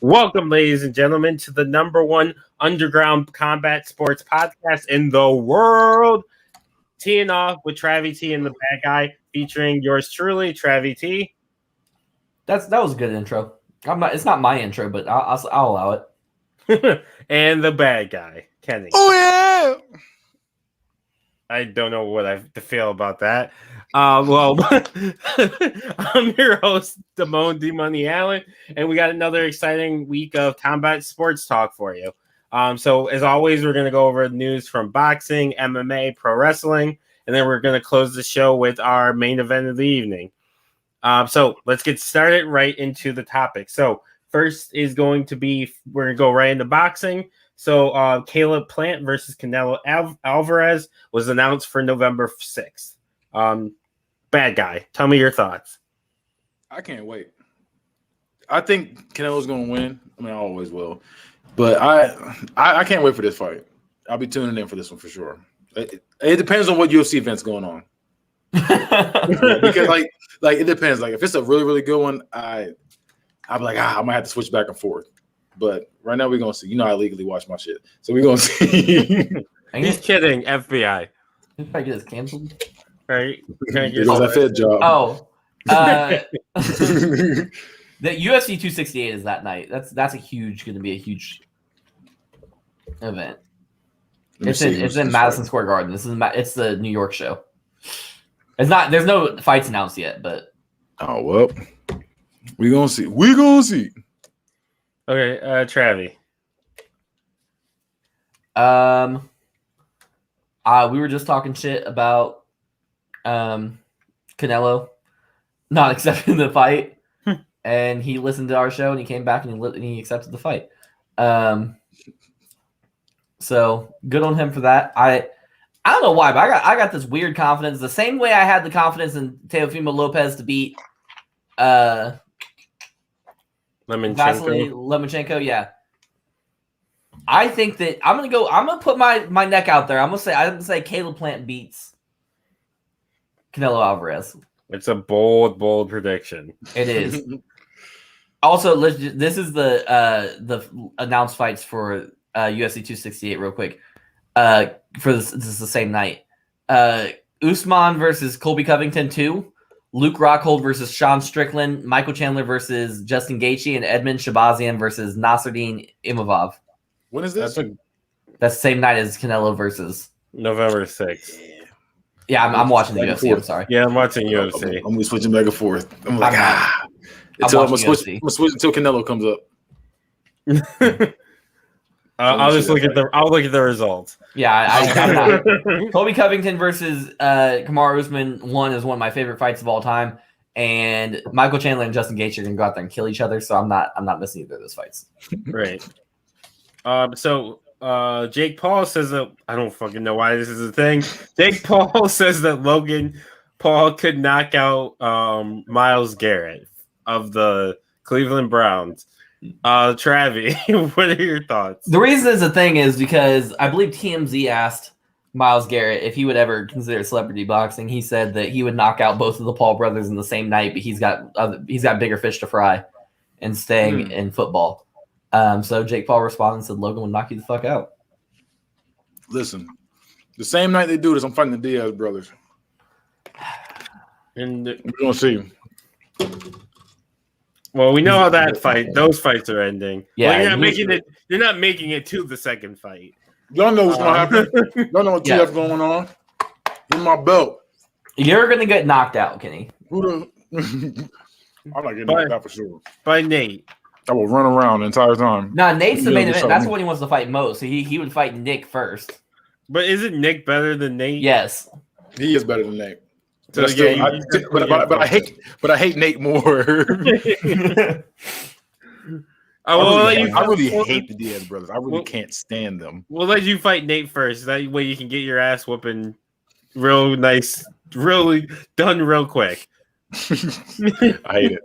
Welcome, ladies and gentlemen, to the number one underground combat sports podcast in the world. Teeing off with Travvy T and the Bad Guy, featuring yours truly, Travvy T. That was a good intro. It's not my intro, but I'll allow it. And the Bad Guy, Kenny. Oh yeah. I don't know what I have to feel about that. Well, I'm your host, Damone D Money Allen, and we got another exciting week of combat sports talk for you. So as always, we're going to go over news from boxing, MMA, pro wrestling, and then we're going to close the show with our main event of the evening. So let's get started right into the topic. So first is going to be, we're going to go right into boxing. So Caleb Plant versus Canelo Alvarez was announced for November 6th. Bad Guy, tell me your thoughts. I can't wait. I think Canelo's going to win. I mean, I always will. But I can't wait for this fight. I'll be tuning in for this one for sure. It depends on what UFC event's going on. Because like it depends. Like if it's a really, really good one, I'll be like, I might have to switch back and forth. But right now we're gonna see. You know I legally watch my shit. So we're gonna see. He's kidding, FBI. If I get this canceled. Right. It was a Fed job. Oh. The UFC 268 is that night. That's gonna be a huge event. It's in Madison Square Garden. It's the New York show. It's not. There's no fights announced yet, but oh well, we gonna see. We gonna see. Okay, Travvy. We were just talking shit about Canelo not accepting the fight, and he listened to our show and he came back and he accepted the fight. So good on him for that. I don't know why, but I got this weird confidence. The same way I had the confidence in Teofimo Lopez to beat Lomachenko, yeah. I think that I'm gonna put my neck out there. I'm gonna say Caleb Plant beats Canelo Alvarez. It's a bold prediction. It is. Also, this is the announced fights for UFC 268 real quick. This is the same night. Usman versus Colby Covington 2. Luke Rockhold versus Sean Strickland, Michael Chandler versus Justin Gaethje, and Edmund Shabazian versus Nasruddin Imavov. When is this? That's the same night as Canelo versus November 6th. Yeah, I'm watching the UFC. I'm sorry. Yeah, I'm watching UFC. I'm gonna be switching back and forth. I'm like, I'm gonna switch until Canelo comes up. I'll look at the results. Yeah, I'm not. Colby Covington versus Kamaru Usman 1 is one of my favorite fights of all time, and Michael Chandler and Justin Gaethje are gonna go out there and kill each other. So I'm not missing either of those fights. Right. So Jake Paul says that I don't fucking know why this is a thing. Jake Paul says that Logan Paul could knock out Myles Garrett of the Cleveland Browns. Travvy, what are your thoughts? The reason it's a thing is because I believe TMZ asked Myles Garrett if he would ever consider celebrity boxing. He said that he would knock out both of the Paul brothers in the same night, but he's got bigger fish to fry and staying in football. So Jake Paul responded and said Logan would knock you the fuck out. Listen, the same night they do this, I'm fighting the Diaz brothers. And we're gonna see. Well, we know how those fights are ending. Yeah, well, you're not making it to the second fight. Y'all know what's gonna happen. Y'all know what TF going on. In my belt. You're gonna get knocked out, Kenny. I'm not getting knocked out for sure. By Nate. I will run around the entire time. Nah, Nate's the main event. That's what he wants to fight most. So he would fight Nick first. But isn't Nick better than Nate? Yes. He is better than Nate. So But I hate Nate more. I really hate the Diaz brothers. I really can't stand them. We'll let you fight Nate first. That way you can get your ass whooping real nice, really done real quick. I hate it.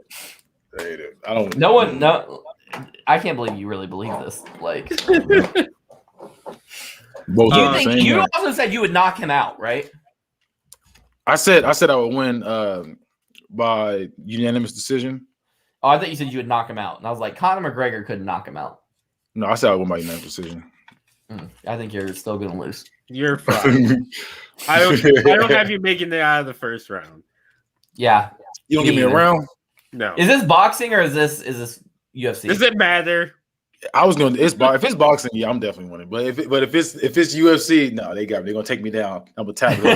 I don't. No. I can't believe you really believe this. Like, you also said you would knock him out, right? I said I would win by unanimous decision. Oh, I thought you said you would knock him out, and I was like, Conor McGregor couldn't knock him out. No, I said I won by unanimous decision. I think you're still gonna lose. You're fine. I don't have you making it out of the first round. Yeah. You don't give me a round? No. Is this boxing or is this UFC? Does it matter? I was going. If it's boxing, yeah, I'm definitely winning. But if it's UFC, no, they got me. They're gonna take me down. I'm a tackler.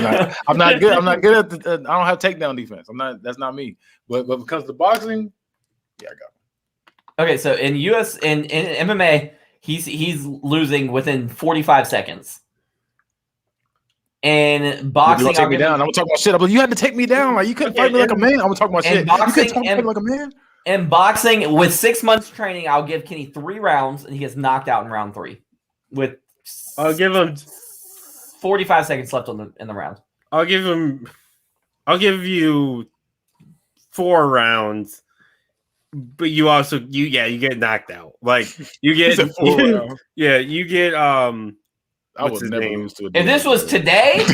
I'm not good. I'm not good at the. I don't have takedown defense. I'm not. That's not me. But when it comes to boxing, yeah, I got it. Okay, so in MMA, he's losing within 45 seconds. And boxing, you're gonna take me down. I'm gonna talk about shit. But you had to take me down. Like you couldn't fight me like a man. I'm gonna talk about shit. Boxing, you couldn't talk me like a man. In boxing, with 6 months training, I'll give Kenny 3 rounds, and he gets knocked out in round 3. I'll give him 45 seconds left in the round. I'll give you 4 rounds, but you get knocked out. Like you get you get I would never lose to a If this was today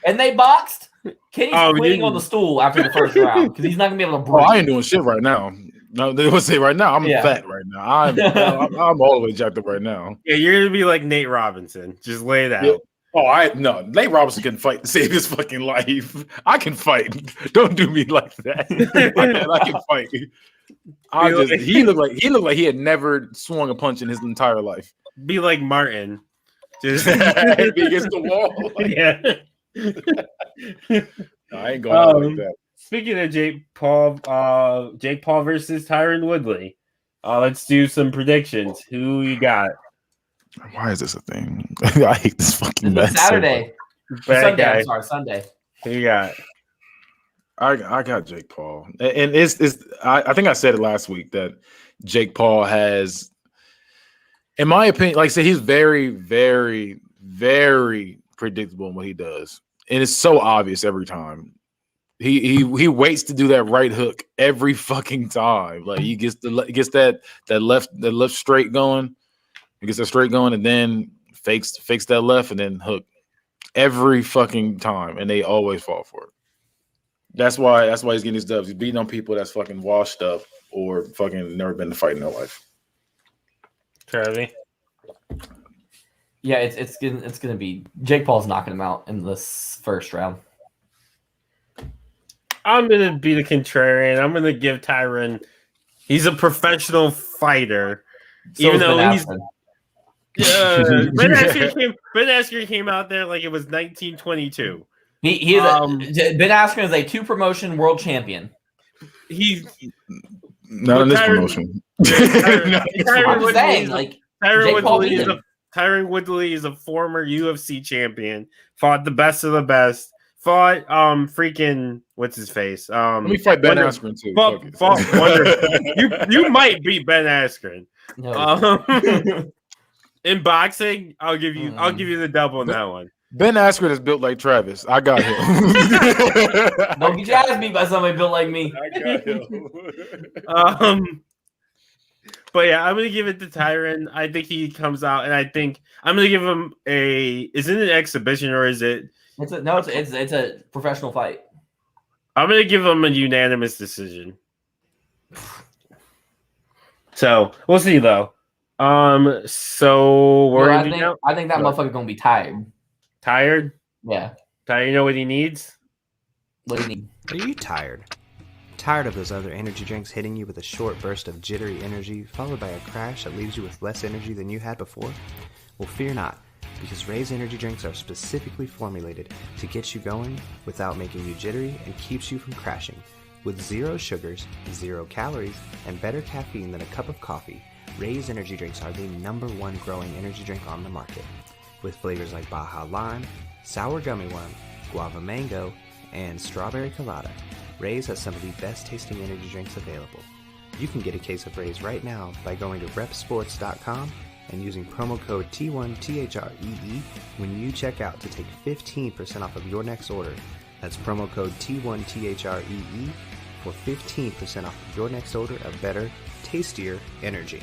and they boxed, Kenny's quitting on the stool after the first round because he's not gonna be able to breathe. I ain't doing shit right now. No, they would say right now I'm fat right now. I'm all the way jacked up right now. Yeah, you're gonna be like Nate Robinson. Just lay it out. Yeah. No, Nate Robinson can fight to save his fucking life. I can fight. Don't do me like that. I can fight. He looked like he had never swung a punch in his entire life. Be like Martin. Just be against the wall. Yeah. No, I ain't going out like that. Speaking of Jake Paul versus Tyron Woodley. Let's do some predictions. Who you got? Why is this a thing? I hate this fucking mess. Saturday. Sunday. Who you got? I got Jake Paul. And I think I said it last week that Jake Paul has, in my opinion, like I said, he's very, very, very predictable in what he does. And it's so obvious every time. He waits to do that right hook every fucking time. Like he gets that left straight going. He gets that straight going and then fakes that left and then hook every fucking time. And they always fall for it. That's why he's getting his dubs. He's beating on people that's fucking washed up or fucking never been to fight in their life. Travvy. Yeah, it's gonna be Jake Paul's knocking him out in this first round. I'm gonna be the contrarian. I'm gonna give Tyron. He's a professional fighter, So even though he's. Ben Ben Askren came out there like it was 1922. He is Ben Askren is a 2-promotion world champion. He's not in this promotion. Tyron Woodley is a former UFC champion. Fought the best of the best. Fought freaking what's his face? Let me fight Ben Askren too. Fought you might beat Ben Askren. No. In boxing, I'll give you the double in that one. Ben Askren is built like Travis. I got him. Don't get your ass beat by somebody built like me. I got him. But yeah, I'm gonna give it to Tyron. I think he comes out, and I think I'm gonna give him is it an exhibition or is it? It's a professional fight. I'm gonna give him a unanimous decision. So we'll see though. So I think that motherfucker's gonna be tired. Tired? Yeah. Tired. You know what he needs? What do you need? Are you tired? Tired of those other energy drinks hitting you with a short burst of jittery energy, followed by a crash that leaves you with less energy than you had before? Well, fear not, because Ray's energy drinks are specifically formulated to get you going without making you jittery and keeps you from crashing. With 0 sugars, 0 calories, and better caffeine than a cup of coffee, Ray's energy drinks are the #1 growing energy drink on the market. With flavors like Baja Lime, Sour Gummy Worm, Guava Mango, and Strawberry Colada, Ray's has some of the best tasting energy drinks available. You can get a case of Ray's right now by going to repsports.com and using promo code T1THREE when you check out to take 15% off of your next order. That's promo code T1THREE for 15% off of your next order of better, tastier energy.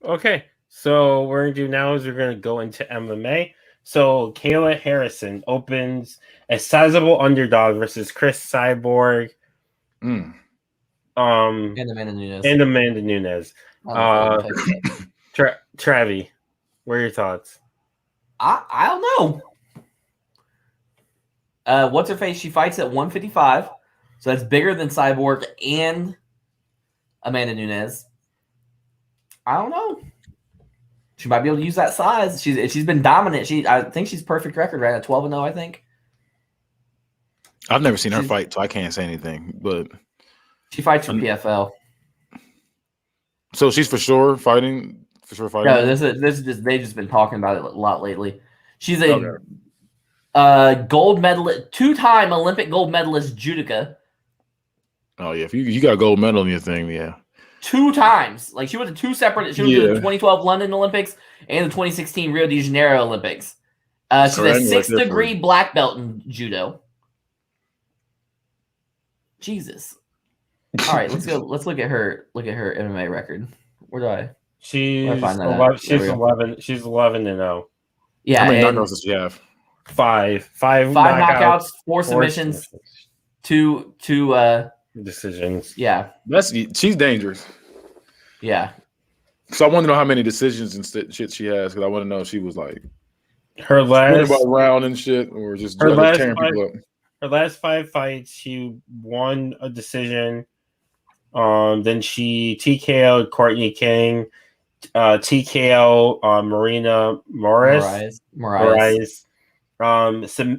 Okay, so what we're gonna do now is we're gonna go into MMA. So Kayla Harrison opens a sizable underdog versus Chris Cyborg, Mm. And Amanda Nunes. and Amanda Nunes. Travvy, what are your thoughts? I don't know. What's her face? She fights at 155, so that's bigger than Cyborg and Amanda Nunes. I don't know. She might be able to use that size. She's been dominant. I think she's perfect record right at 12-0. I think. I've never seen her fight, so I can't say anything. But she fights for PFL. So she's for sure fighting. No, this is just they've just been talking about it a lot lately. She's a gold medalist, 2-time Olympic gold medalist judoka. Oh yeah, if you got a gold medal in your thing, yeah. 2 times. Like she went to 2 separate. She went to the 2012 London Olympics and the 2016 Rio de Janeiro Olympics. She's a 6th degree black belt in judo. Jesus. All right, let's go. Let's look at her. Look at her MMA record. Where do I? She's find that she's 11. She's 11-0. Yeah. How many knockouts does she have? 5 knockouts, 4 submissions, 2 decisions. Yeah. She's dangerous. Yeah. So I want to know how many decisions and shit she has, because I want to know if she was like her last round and shit, or just her last tearing people up. Her last 5 fights, she won a decision. Then she TKO'd Courtney King, TKO Marina Moraes.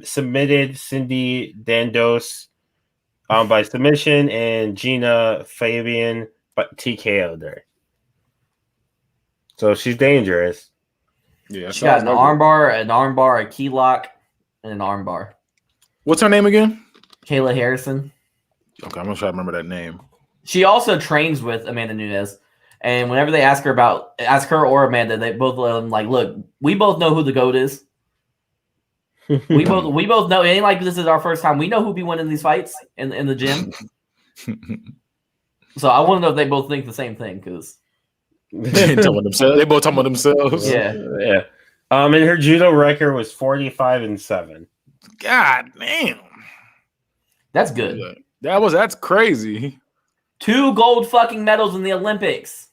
Submitted Cindy Dandos by submission, and Gina Fabian but TKO'd her. So she's dangerous. Yeah, she got an armbar, a key lock, and an armbar. What's her name again? Kayla Harrison. Okay, I'm gonna try to remember that name. She also trains with Amanda Nunes, and whenever they ask her or Amanda, they both let them like, look, we both know who the GOAT is. we both know. It ain't like this is our first time. We know who be winning these fights in the gym. So I want to know if they both think the same thing, because they both talking about themselves. Yeah. And her judo record was 45-7. God damn, that's good. That's crazy. 2 gold fucking medals in the Olympics.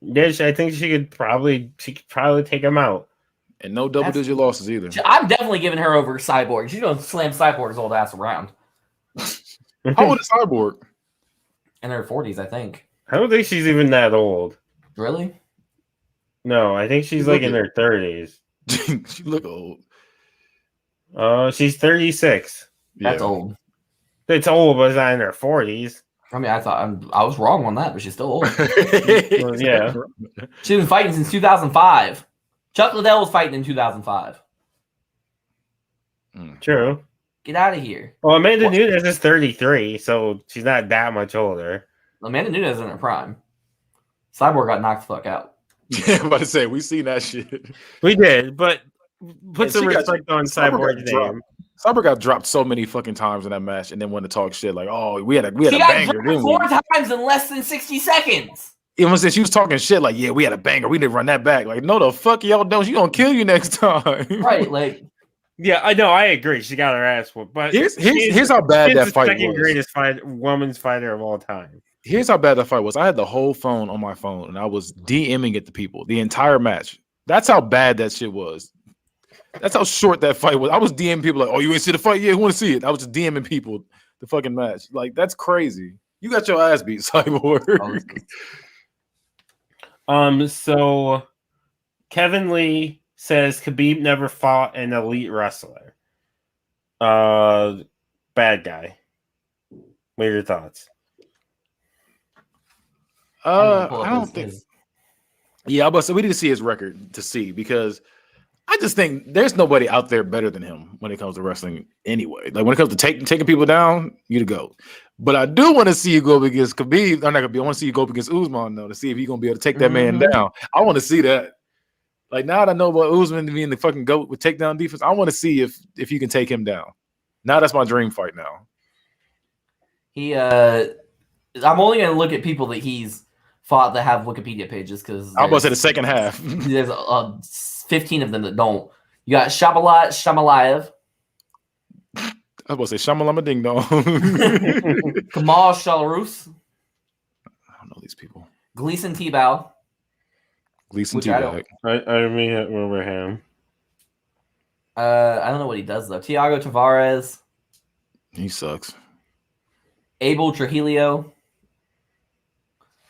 Yeah, I think she could probably take him out. And no double-digit losses either. I'm definitely giving her over Cyborg. She's gonna slam Cyborg's old ass around. How old is Cyborg? In her 40s, I think. I don't think she's even that old. Really? No, I think she's like in her 30s. She look old. She's 36. That's old. It's old, but it's not in her 40s. I mean, I thought I was wrong on that, but she's still old. Well, yeah. She's been fighting since 2005. Chuck Liddell was fighting in 2005. True. Get out of here. Well, Amanda Nunes is 33, so she's not that much older. Amanda Nunes is in her prime. Cyborg got knocked the fuck out. Yeah, I'm about to say, we seen that shit. We did, but put some respect on Cyborg's name. Cyborg got dropped so many fucking times in that match, and then wanted to talk shit like, "Oh, we had a she banger." Dropped 4 times in less than 60 seconds. Even when she was talking shit like, "Yeah, we had a banger. We didn't run that back." Like, no, the fuck y'all don't. She gonna kill you next time. Right? Like, yeah, I know. I agree. She got her ass whooped, but here's how bad that fight was. Second greatest women's fighter of all time. Here's how bad that fight was. I had the whole phone on my phone, and I was DMing at the people the entire match. That's how bad that shit was. That's how short that fight was. I was DMing people like, "Oh, you ain't see the fight? Yeah, who want to see it?" I was just DMing people the fucking match. Like, that's crazy. You got your ass beat, Cyborg. So Kevin Lee says Khabib never fought an elite wrestler. Bad guy. What are your thoughts? I don't think. Yeah, but so we need to see his record to see, because I just think there's nobody out there better than him when it comes to wrestling anyway. Like, when it comes to taking people down, you to go. But I do want to see you go up against Khabib. I'm not gonna be. I want to see you go up against Usman though, to see if he's gonna be able to take that man down. I want to see that. Like, now that I know about Usman being the fucking GOAT with takedown defense, I want to see if you can take him down. Now that's my dream fight. Now I'm only gonna look at people that he's fought that have Wikipedia pages, because I'm about to say the second half. There's 15 of them that don't. You got Shabalat Shamalayev, I was about to say Shamalama Ding Dong. Kamal Shalarus, I don't know these people. Gleason Tebow. Gleason Which I don't- T-Bag. I mean, remember him. I don't know what he does though. Tiago Tavares, He sucks. Abel Trujillo,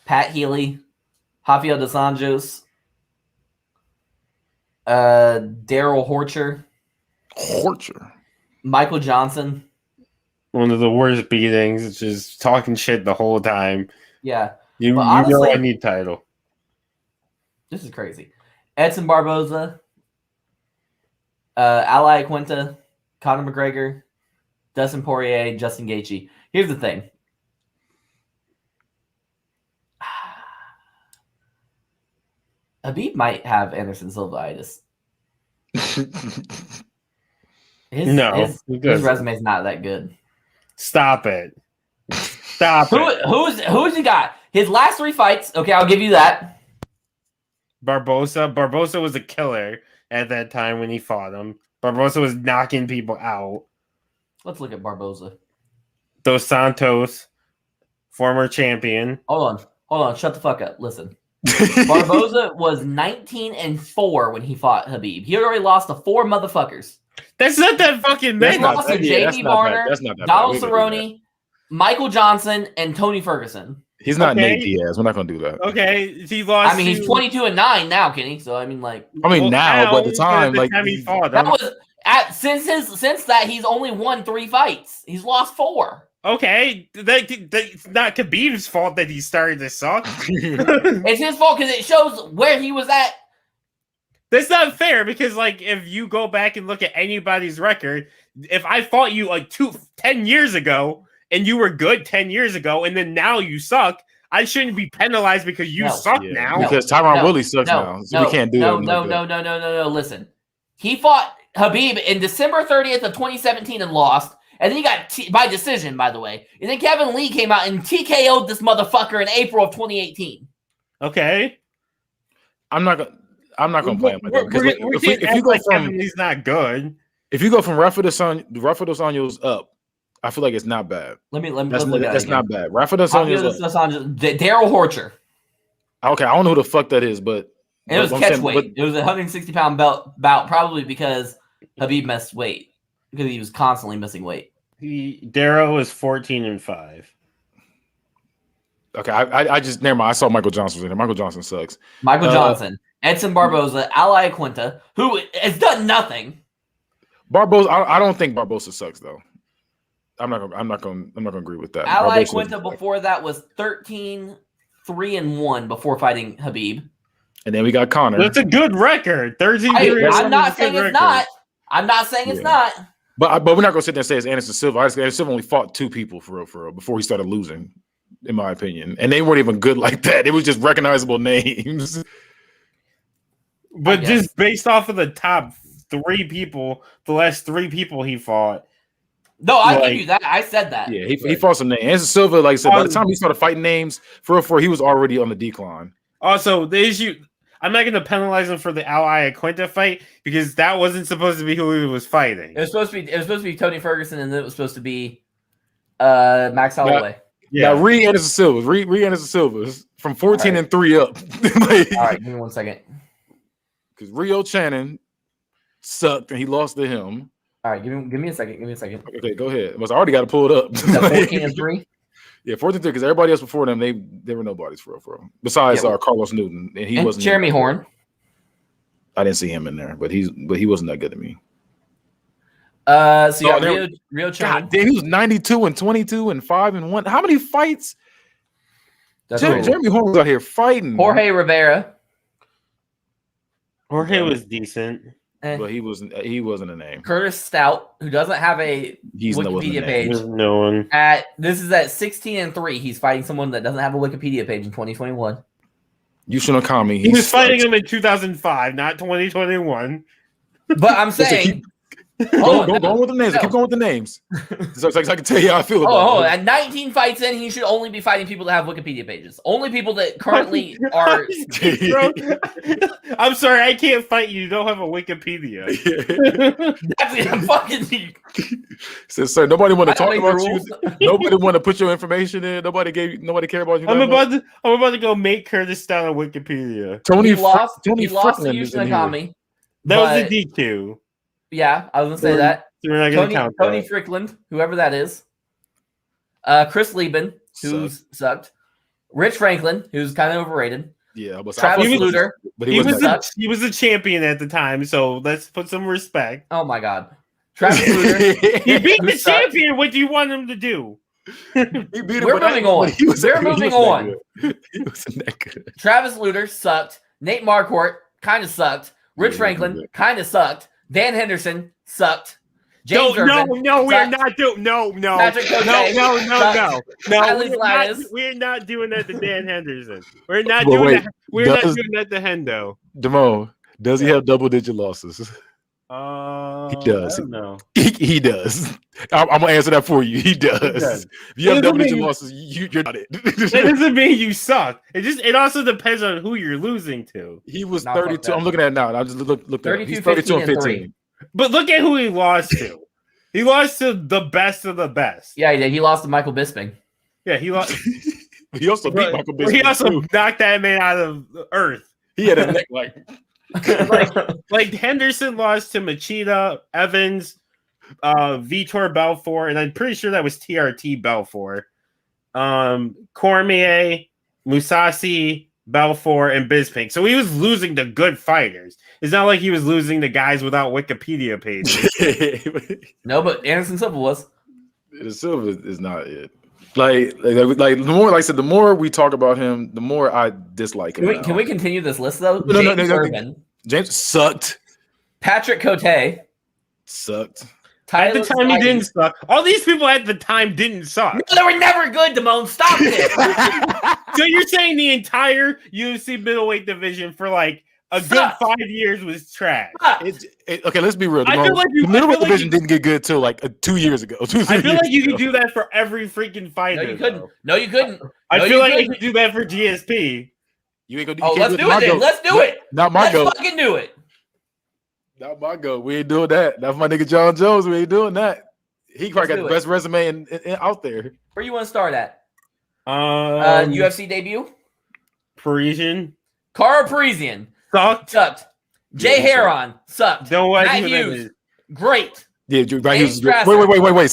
Pat Healy, Javier Dos Anjos, Daryl Horcher, Michael Johnson. One of the worst beatings. It's just talking shit the whole time. Yeah, You But know honestly- I need title. this is crazy. Edson Barboza, Ali Quinta, Conor McGregor, Dustin Poirier, Justin Gaethje. Here's the thing. Habib might have Anderson Silva-itis. No, his he doesn't. resume's not that good. Stop it. Stop it. Who's he got? His last 3 fights. Okay, I'll give you that. Barbosa. Barbosa was a killer at that time when he fought him. Barbosa was knocking people out. Let's look at Barboza. Dos Santos, former champion. Hold on. Shut the fuck up. Listen. Barboza was 19-4 when he fought Habib. He already lost to 4 motherfuckers. That's not that fucking He many. lost to that's JB not bad. Varner, That's not that Donald bad. We can do Cerrone, Michael Johnson, and Tony Ferguson. He's not Okay. Nate Diaz. We're not gonna do that. Okay, he lost. I mean, he's 22-9 now, Kenny. So I mean, like I mean, now, but at the time, like, he fought that him. was since that he's only won 3 fights. He's lost 4. Okay, that's not Khabib's fault that he started to suck. It's his fault because it shows where he was at. That's not fair because, like, if you go back and look at anybody's record, if I fought you like 10 years ago and you were good 10 years ago and then now you suck, I shouldn't be penalized because you No. suck Yeah, now. because Tyron No. Woodley sucks now, so we can't do that. No. Listen, he fought Habib in December 30th of 2017 and lost. And then he got by decision, by the way. And then Kevin Lee came out and TKO'd this motherfucker in April of 2018. Okay, I'm not gonna play him like that. Because we're if you go like from Kevin Lee's not good. if you go from Rafa dos Anjos up, I feel like it's not bad. Let's That's look at that's it not bad. Rafa dos Anjos. Daryl Horcher. Okay, I don't know who the fuck that is, but It was I'm catch saying- weight. It was a 160-pound bout, probably because Habib missed weight because he was constantly missing weight. Darrow is 14-5. Okay, I just never mind. I saw Michael Johnson was in there. Michael Johnson sucks. Michael Johnson, Edson Barboza, Ali Quinta, who has done nothing. Barbosa, I don't think Barbosa sucks though. I'm not gonna agree with that. Ali Barbosa Quinta doesn't suck. before that was 13-3-1 before fighting Habib. And then we got Connor. That's a good record. 13-3. I'm not saying it's not. I'm not saying it's not. But we're not gonna sit there and say it's Anderson Silva. Anderson Silva only fought 2 people for real before he started losing, in my opinion. And they weren't even good like that. It was just recognizable names. But just based off of the top 3 people, the last 3 people he fought. No, I give you that. I said that. Yeah, he fought some names. Anderson Silva, like I said, by the time he started fighting names, for real, he was already on the decline. Also, the issue, I'm not going to penalize him for the Ali Quinta fight because that wasn't supposed to be who he was fighting. It was supposed to be Tony Ferguson, and then it was supposed to be Max Holloway. Yeah, Ree Anderson Silva from 14-3 up. All right, give me 1 second. Because Rio Channon sucked and he lost to him. All right, give me a second. Okay, go ahead. I already got to pull it up. 14-3. Yeah, 14-3. Because everybody else before them, they were nobodies for real. Besides Carlos Newton, and he wasn't. Jeremy Horn. I didn't see him in there, but he wasn't that good to me. So you got Rio Channon. God damn, he was 92-22-5-1. How many fights? Jeremy Horn was out here fighting. Jorge Rivera. Jorge was decent. But he wasn't a name. Curtis Stout, who doesn't have a Wikipedia page. There's no one. This is at 16-3. He's fighting someone that doesn't have a Wikipedia page in 2021. Yushin Okami. He was fighting him in 2005, not 2021. But I'm saying Go with the names. No. Keep going with the names. So I can tell you how I feel about it. At 19 fights in, he should only be fighting people that have Wikipedia pages. Only people that currently are. Bro, I'm sorry, I can't fight you. You don't have a Wikipedia. That's fucking. Says, sir, nobody want to I don't talk make about the you. rules. Nobody want to put your information in. Nobody care about you. I'm about to go make Curtis down on Wikipedia. Tony He lost to Strickland is in here. Yushinagami. That was But- the DQ. Yeah, I was gonna say that. So we're not gonna count Tony that. Strickland, whoever that is. Chris Lieben, who's sucked. Rich Franklin, who's kind of overrated. Yeah, but Travis was- Luter. but He was sucked. he was a champion at the time, so let's put some respect. Oh my God, Travis Luter. He beat Who the sucked? champion. What do you want him to do? He beat him, We're but moving on. he was We're he moving wasn't on. that good. He wasn't that good. Travis Luter sucked. Nate Marquardt kind of sucked. Rich Yeah, Franklin yeah. kind of sucked. Dan Henderson sucked. James No, Irvin, we're sucked. not doing. No. Patrick Cote, No. Kylie Gladys. We're not doing that to Dan Henderson. We're not Well, doing wait, that. We're not does- doing that to Hendo. Damone, does he have double-digit losses? He does. I don't know. He does. I'm gonna answer that for you. He does. does. If you have It doesn't double-digit mean- losses, you're not it. That doesn't mean you suck. It also depends on who you're losing to. He was Nah, fuck 32. that. I'm looking at it now. I just look. 32, He's 32 and 15, 15. But look at who he lost to. He lost to the best of the best. Yeah, he did. He lost to Michael Bisping. Yeah, he lost. He also beat Michael Bisping. He also too. knocked that man out of the earth. He had a neck like. Like Henderson lost to Machida, Evans, Vitor Belfort, and I'm pretty sure that was TRT Belfort. Cormier, Musasi, Belfort, and Bisping. So he was losing to good fighters. It's not like he was losing to guys without Wikipedia pages. No, but Anderson Silva was. The Silva is not it. Like the more, like I said, the more we talk about him, the more I dislike him. Can we continue this list though? No, James no. Irvin, James sucked. Patrick Cote, Sucked. At the Tyler time, he Spivey. didn't suck. All these people at the time didn't suck. No, they were never good, Damone. Stop it. So you're saying the entire UFC middleweight division for like a good Sucked. 5 years was trash? Okay, let's be real. I feel like the middleweight like division didn't get good till like 2 years ago. I feel like you could do that for every freaking fighter. No, you couldn't. though. No, you couldn't. I No, feel you like I couldn't. could do that for GSP. You ain't gonna. Oh, you let's can't do it then. goat. Let's do it. Not my Let's goat. fucking do it. Not my goat. We ain't doing that. That's my nigga John Jones. We ain't doing that. He probably got do the it. best resume in out there. Where you want to start at? UFC UFC debut? Parisian Cara Parisian sucked. sucked. Jay Yeah, Heron sucked. Don't want Matt to hear Hughes that. Great. Yeah, right. James Wait. Strasser.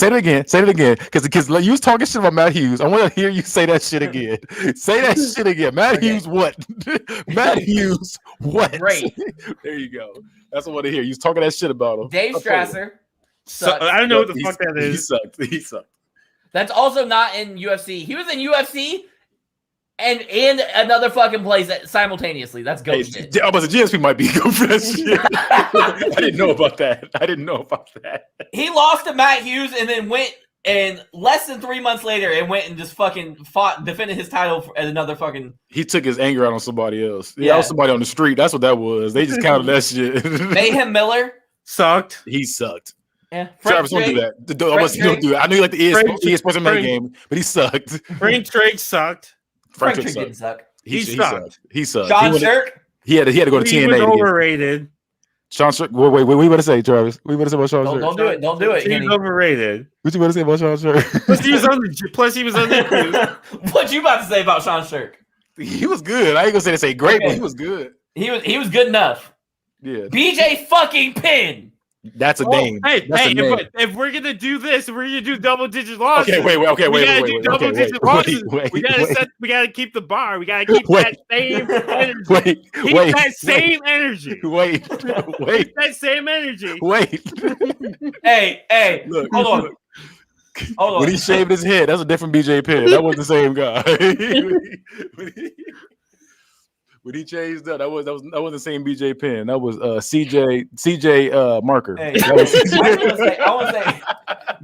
Say it again. Because you was talking shit about Matt Hughes. I want to hear you say that shit again. Say that shit again. Matt Okay. Hughes, what? Matt Hughes, what? Great. There you go. That's what I want to hear. You was talking that shit about him. Dave I'll tell you. Strasser So, sucked. I don't know what the He- fuck that He is. sucked. He sucked. That's also not in UFC. He was in UFC and another fucking place simultaneously. That's goat shit. I was a GSP might be good for that shit. I didn't know about that. He lost to Matt Hughes and then went and less than 3 months later and went and just fucking defended his title at another fucking He took his anger out on somebody else. Yeah, Yeah. that was somebody on the street. That's what that was. They just counted that shit. Mayhem Miller. Sucked. He sucked. Yeah, Travis, don't do that. Don't do that. I knew you like the ES Sports MMA game, but he sucked. Frank Drake sucked. Frank Drake Drake didn't suck. He sucked. sucked. He sucked. Sean Shirk. He had to go to He TNA. was to get- overrated. Sean Shirk. Wait. What you about to say, Travis? What you about to say about Sean Shirk? Don't do it. Don't do it. He was Kenny. overrated. What you about to say about Sean Shirk? Plus, he was on the news. What you about to say about Sean Shirk? He was good. I ain't gonna say this ain't great, Okay. but he was good. He was good enough. Yeah, BJ fucking Penn. that's a name. Hey, That's a name. if we're gonna do this, we're gonna do double-digit losses. Okay, wait. We gotta do double-digit losses. Wait. We gotta keep the bar. We gotta keep Wait. that same energy. Wait. Keep that same energy. Wait. Keep that same energy. Wait. Hey, Look. hold on. Hold on. When he shaved his head, that's a different BJ Penn. That wasn't the same guy. When he changed that wasn't the same BJ Penn. That was CJ Marker. Hey, That was I want to say,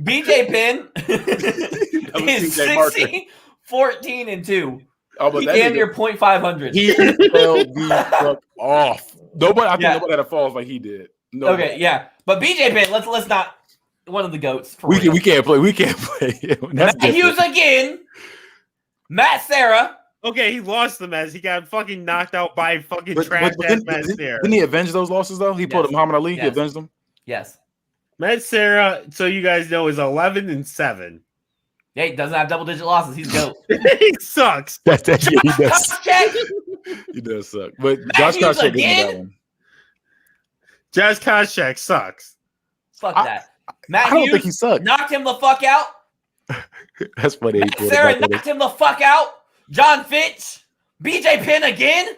BJ Penn That was is CJ Marker. 60, 14, and 2. Oh, but He that damn nigga- near .500. He fell the fuck off. I think Yeah. nobody had a fall like he did. Nobody. Okay, yeah. But BJ Penn, let's not one of the goats. We can't play. We can't play. That's Matt Hughes again. Matt Serra. Okay, he lost the match. He got fucking knocked out by fucking trash ass didn't, Matt Serra. Didn't he avenge those losses though? He pulled up Muhammad Ali. Yes. He avenged them. Yes. Matt Serra, so you guys know, is 11-7. Yeah, he doesn't have double-digit losses. He's GOAT. He sucks. Yeah, he does. Koscheck. He does suck. But Matt Josh Hughes Koscheck again? that one. Josh Koscheck sucks. Fuck that. Matt I don't Hughes think he sucked. knocked him the fuck out. That's funny. Matt Serra knocked him the fuck out. John Fitch. BJ Penn again.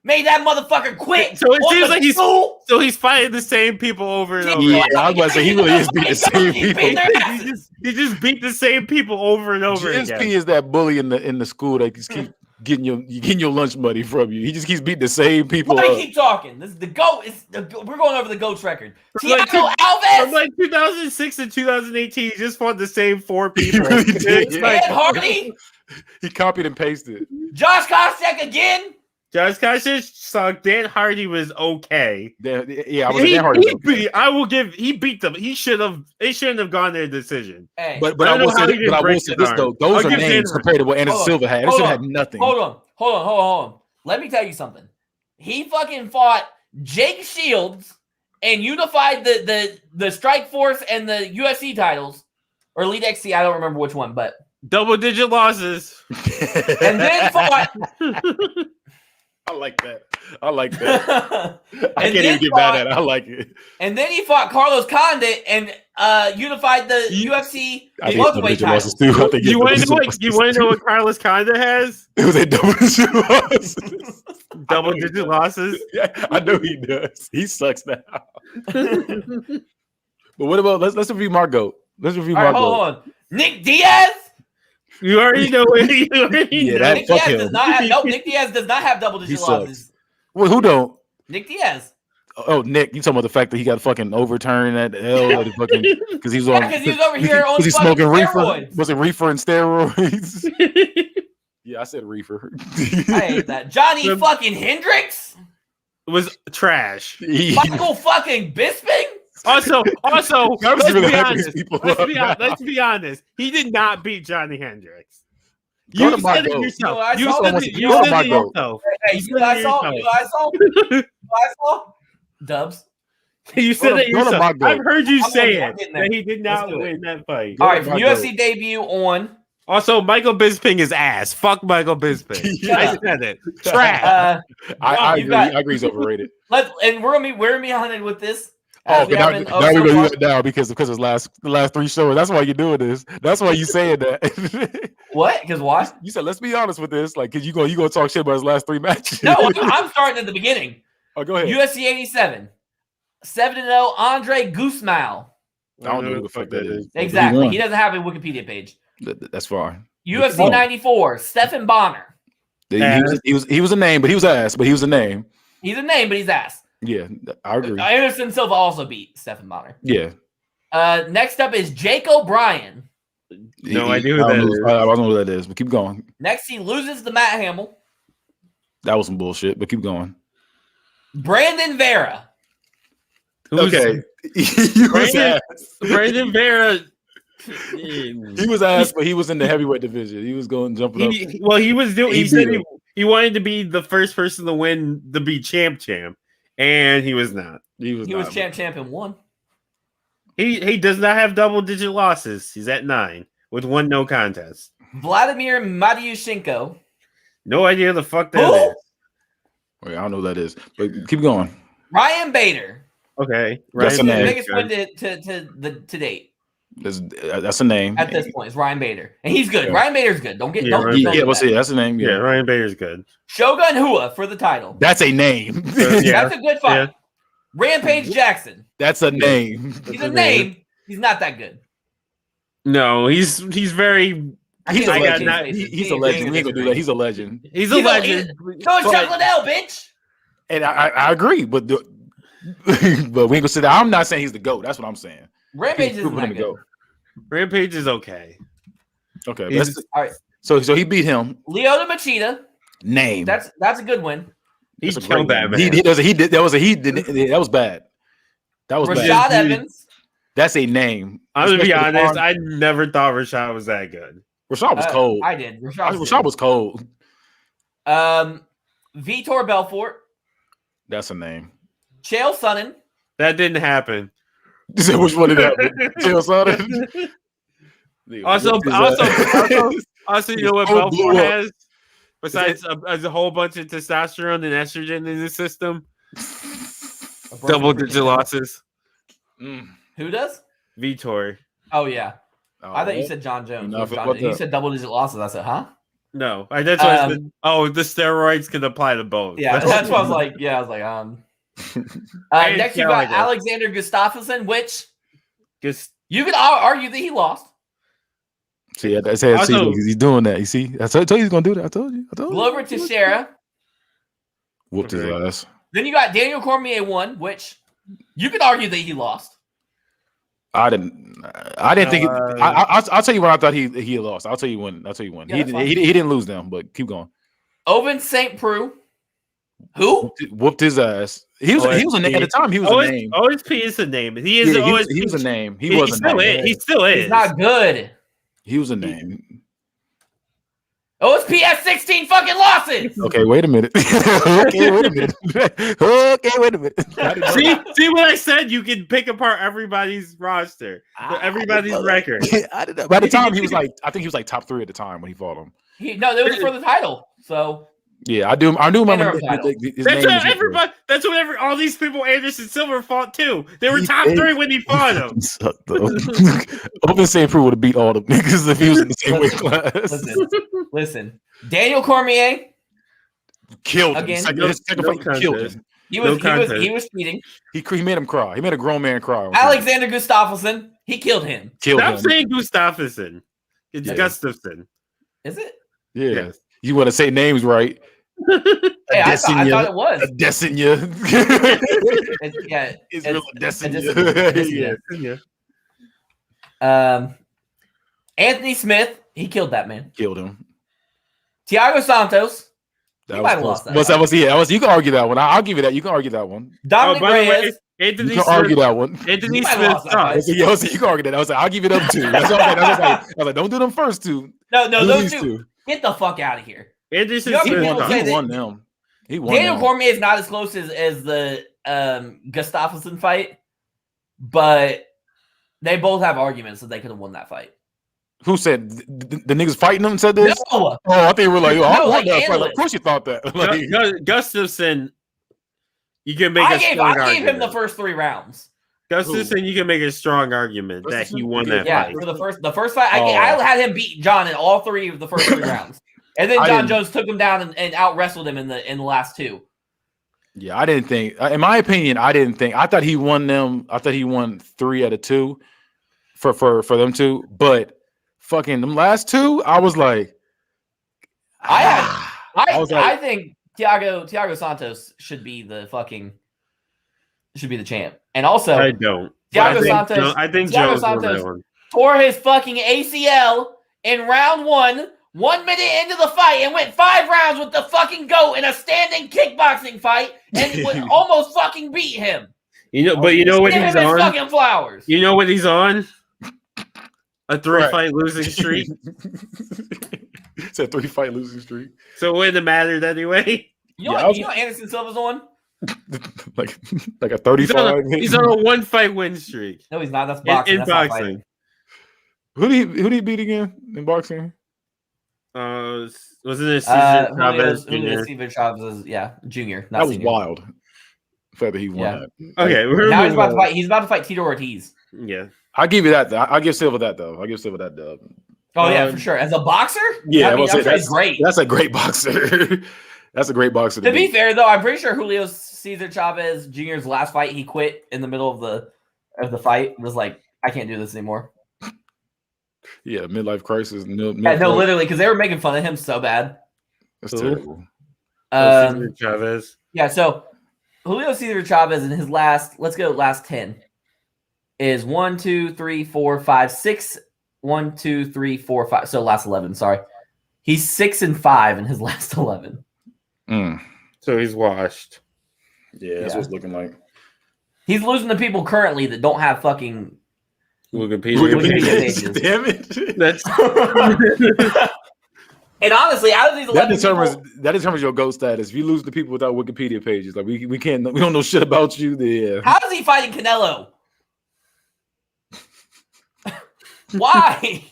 Made that motherfucker quit. So it on seems the like stool. he's fighting the same people over and over. Yeah, I was about to say he really is beating the same He's people. beating their asses. He just beat the same people over and over GSP again. is that bully in the school that just keep getting your lunch money from you. He just keeps beating the same people. Why up. keep talking? This is the GOAT. We're going over the GOAT's record. From like Thiago From Alves. like 2006 to 2018, he just fought the same 4 He people. really did. It's like, Ed Hardy. He copied and pasted. Josh Koscheck again. Josh Koscheck sucked. Dan Hardy was okay. Yeah, I was Dan Hardy. He beat them. It shouldn't have gone their decision. Hey, But I I don't know will how say he this, didn't break this his though. arm. Those I'll are give names Dan- compared to what Anderson Hold on. Silva had. Hold Anderson on. had nothing. Hold on. Let me tell you something. He fucking fought Jake Shields and unified the Strike Force and the UFC titles, or Elite XC. I don't remember which one, but Double-digit losses. and then fought. I like that. I and can't then even get fought- mad at it. I like it. And then he fought Carlos Condit and unified the UFC I think welterweight double-digit losses titles. too. I think You want to know double-digit what? losses You want to know too. what Carlos Condit has? It was a double-digit losses. Double-digit losses. Yeah, I know he does. He sucks now. But what about let's review my GOAT. Let's review All my right, GOAT. hold on. Nick Diaz. You already know it. You already Yeah, know. that- Nick fuck Diaz him. does not have. Nope, Nick Diaz does not have double-digit He sucks. losses. Well, who don't? Nick Diaz. Oh, Nick, you talking about the fact that he got fucking overturned at L fucking because he was on Because he was over here on he fucking smoking reefer. steroids. Was it reefer and steroids? Yeah, I said reefer. I hate that. Johnny The- fucking Hendricks. Was trash. Michael fucking Bisping. Also, I'm let's just really be happy these honest. people Let's up be, now. let's be honest. He did not beat Johnny Hendricks. Go You to my said it GOAT. yourself. You You know, said I it want you to- said my it GOAT. yourself. Hey, you know what I saw? You know what I saw? You know what I saw? Dubs. You said Go it to my yourself. GOAT. I've heard you I'm say I'm it. getting there. That he did not Let's do it. win that fight. All right, to from my UFC debut on. Also, Michael Bisping is ass. Fuck Michael Bisping. Yeah. I said it. Trash. I you agree. got- I agree. He's overrated. And we're gonna be hunted with this. Oh, as we but have now, been now so we're gonna far. do it now because of the last 3 shows. That's why you're doing this. That's why you saying that. What? Because why? You said let's be honest with this, like, cause you gonna talk shit about his last 3 matches. No, I'm starting at the beginning. Oh, go ahead. UFC 87. 7-0, Andre Guzmão. I don't know who the fuck that is. Exactly. won. He doesn't have a Wikipedia page. That's fine. UFC won. 94, Stephen Bonner. He was a name, but he was ass. But he was a name. He's a name, but he's ass. Yeah, I agree. Anderson Silva also beat Stephen Bonner. Yeah. Next up is Jake O'Brien. No idea who I that don't is. know- I don't know who that is, but keep going. Next, he loses to Matt Hamill. That was some bullshit, but keep going. Brandon Vera. Who's- Okay. He was Brandon- ass. Brandon Vera. He was ass, but he was in the heavyweight division. He was going jumping up. He was doing. He He said beat he wanted to be the first person to win the be champ, and he was not. He was champ and won. He does not have double-digit losses. He's at 9 with 1 no contest. Vladimir Matyushenko. No idea the fuck that Who? is. Wait, I don't know who that is, but keep going. Ryan Bader. Okay, That's This a is the name. biggest win to date That's a name. at this point. Is Ryan Bader, and he's good. Yeah. Ryan Bader's good. Don't get Yeah, don't, Ryan don't Yeah, do we'll that. see. That's a name. Yeah, Yeah, Ryan Bader's good. Shogun Hua for the title. that's a name. Yeah. That's a good fight. Yeah. Rampage Jackson. That's a name. He's a name. He's not that good. No, he's very. He's a I got legend. not- He's a legend. We ain't gonna do that. He's a legend. He's a legend. So is Chuck Liddell, bitch. And I agree, but but we ain't gonna sit there. I'm not saying he's the GOAT. That's what I'm saying. Rampage He's isn't proving that him good. to go. Rampage is okay. Okay, but He's- let's- All right. so he beat him. Leota Machida. Name. That's a good win. He That's a killed great that name. man. That was bad. That was Rashad bad. Evans. That's a name. I'm gonna be Especially honest. the I never thought Rashad was that good. Rashad was cold. I did. Rashad was cold. Vitor Belfort. That's a name. Chael Sonnen. That didn't happen. You said which one did that? Chael Sonnen? Also, you know what Oh, blew Belfort up. has? Besides a whole bunch of testosterone and estrogen in his system, double-digit losses. Who does? Vitor. Oh yeah. I thought you said John Jones. You said double-digit losses. I said, huh? No, that's what I said. Oh, the steroids can apply to both. Yeah, that's what I was like. Yeah, I was like, next you got Alexander Gustafsson, which you could argue that he lost. See, he's doing that. You see, I told you he's gonna do that. I told you. Glover Teixeira whooped his ass. Then you got Daniel Cormier won, which you could argue that he lost. I didn't think. I'll tell you when I thought he lost. I'll tell you when. Yeah, he didn't lose them, but keep going. Owen St. Preux, who whooped his ass. He was a name at the time. He was a name. OSP is a name. He is. He was a name. He was a name. He still is. He's not good. He was a name. OSP has 16 fucking losses. Okay, wait a minute. Okay, wait a minute. See what I said? You can pick apart everybody's roster, everybody's record. By the time he was like, I think he was like top 3 at the time when he fought him. No, they were for the title. So yeah, I do remember that's what all these people Anderson Silver fought too. They were top 3 when he fought him. Open St. Preux would have beat all the niggas if he was in the same weight class. Listen. Daniel Cormier killed him. Again. Second fight, killed him. He was cheating. He made him cry. He made a grown man cry. Alexander Gustafsson, he killed him. Stop saying Gustafsson. It's Gustafsson. Is it? Yeah. Yes. You want to say names right. Hey, I thought it was. Adesanya. It's real Adesanya. Anthony Smith, he killed that man. Killed him. Thiago Santos. He might have lost that. You can argue that one. I'll give you that. You can argue that one. Dominic Reyes. Anthony you can argue that one. Anthony Smith. You can argue that. I was like, I'll give you them 2. I was like, don't do them first 2. No, those 2. Get the fuck out of here. He won them. Daniel Cormier is not as close as the Gustafsson fight, but they both have arguments that they could have won that fight. Who said the niggas fighting them said this? No. Oh, I think we were like, I won that fight. Of course you thought that. Gustafsson, you can make I gave him the first 3 rounds. Gustafsson, you can make a strong argument that he won that fight. For the first fight, I had him beat John in all 3 of the first 3 rounds. And then John Jones took him down and out wrestled him in the last 2. Yeah, I didn't think. In my opinion, I didn't think. I thought he won them. I thought he won 3 out of 2 for them 2. But fucking them last 2, I was like, I think Thiago Santos should be the champ. And also, I don't. Thiago Santos tore his fucking ACL in round 1. 1 minute into the fight and went 5 rounds with the fucking GOAT in a standing kickboxing fight and would almost fucking beat him. But you know what he's on? Fucking flowers. You know what he's on? A 3-fight losing streak. It's a 3-fight losing streak. So it wouldn't have mattered anyway. You know Anderson Silva's on? like a 35. He's on a 1-fight win streak. No, he's not. That's boxing. In boxing. Who did he beat again in boxing? Wasn't it Cesar Chavez Jr.? Cesar Chavez, Junior. That was wild. The fact that he won that. Okay, now he's about to fight Tito Ortiz. Yeah, I'll give you that. I'll give Silva that though. I'll give Silva that dub. Oh yeah, for sure. As a boxer, yeah, that's great. That's a great boxer. That's a great boxer. To be fair though, I'm pretty sure Julio Cesar Chavez Jr.'s last fight, he quit in the middle of the fight. It was like, I can't do this anymore. Yeah, midlife crisis. Literally, because they were making fun of him so bad. That's terrible. Cesar Chavez. Yeah, so Julio Cesar Chavez in his last 10 is 1, 2, 3, 4, 5, 6. 1, 2, 3, 4, 5. So last 11. Sorry, he's 6-5 in his last 11. So he's washed. Yeah, that's what it's looking like. He's losing to people currently that don't have fucking Wikipedia pages. Damn it. That's And honestly, out of these 11 that determines your GOAT status. If you lose to people without Wikipedia pages, like we don't know shit about you. Then how is he fighting Canelo? Why?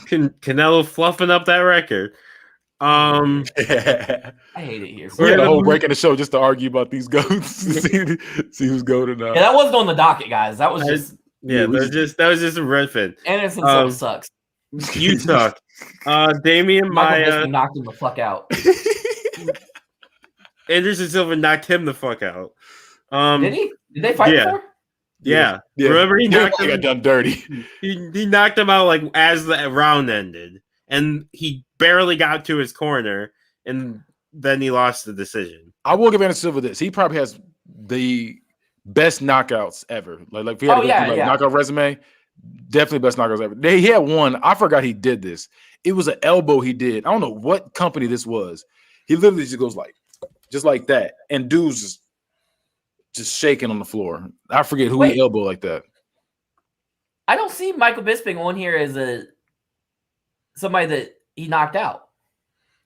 Canelo fluffing up that record. I hate it here. We had a whole break in the show just to argue about these goats, see who's goat or not. Yeah, that wasn't on the docket, guys. That was just that was just a Redfin. Anderson Silva sucks. You suck. Damian Maya knocked him the fuck out. Anderson Silva knocked him the fuck out. Did he? Did they fight before? Yeah. Remember he knocked him, got done dirty. He knocked him out like as the round ended, and he barely got to his corner, and then he lost the decision. I will give Anderson Silva this. He probably has the best knockouts ever. Like if he had a knockout resume, definitely best knockouts ever. He had one. I forgot he did this. It was an elbow he did. I don't know what company this was. He literally just goes just like that, and dude's just shaking on the floor. I forget who he elbowed like that. I don't see Michael Bisping on here as somebody that he knocked out.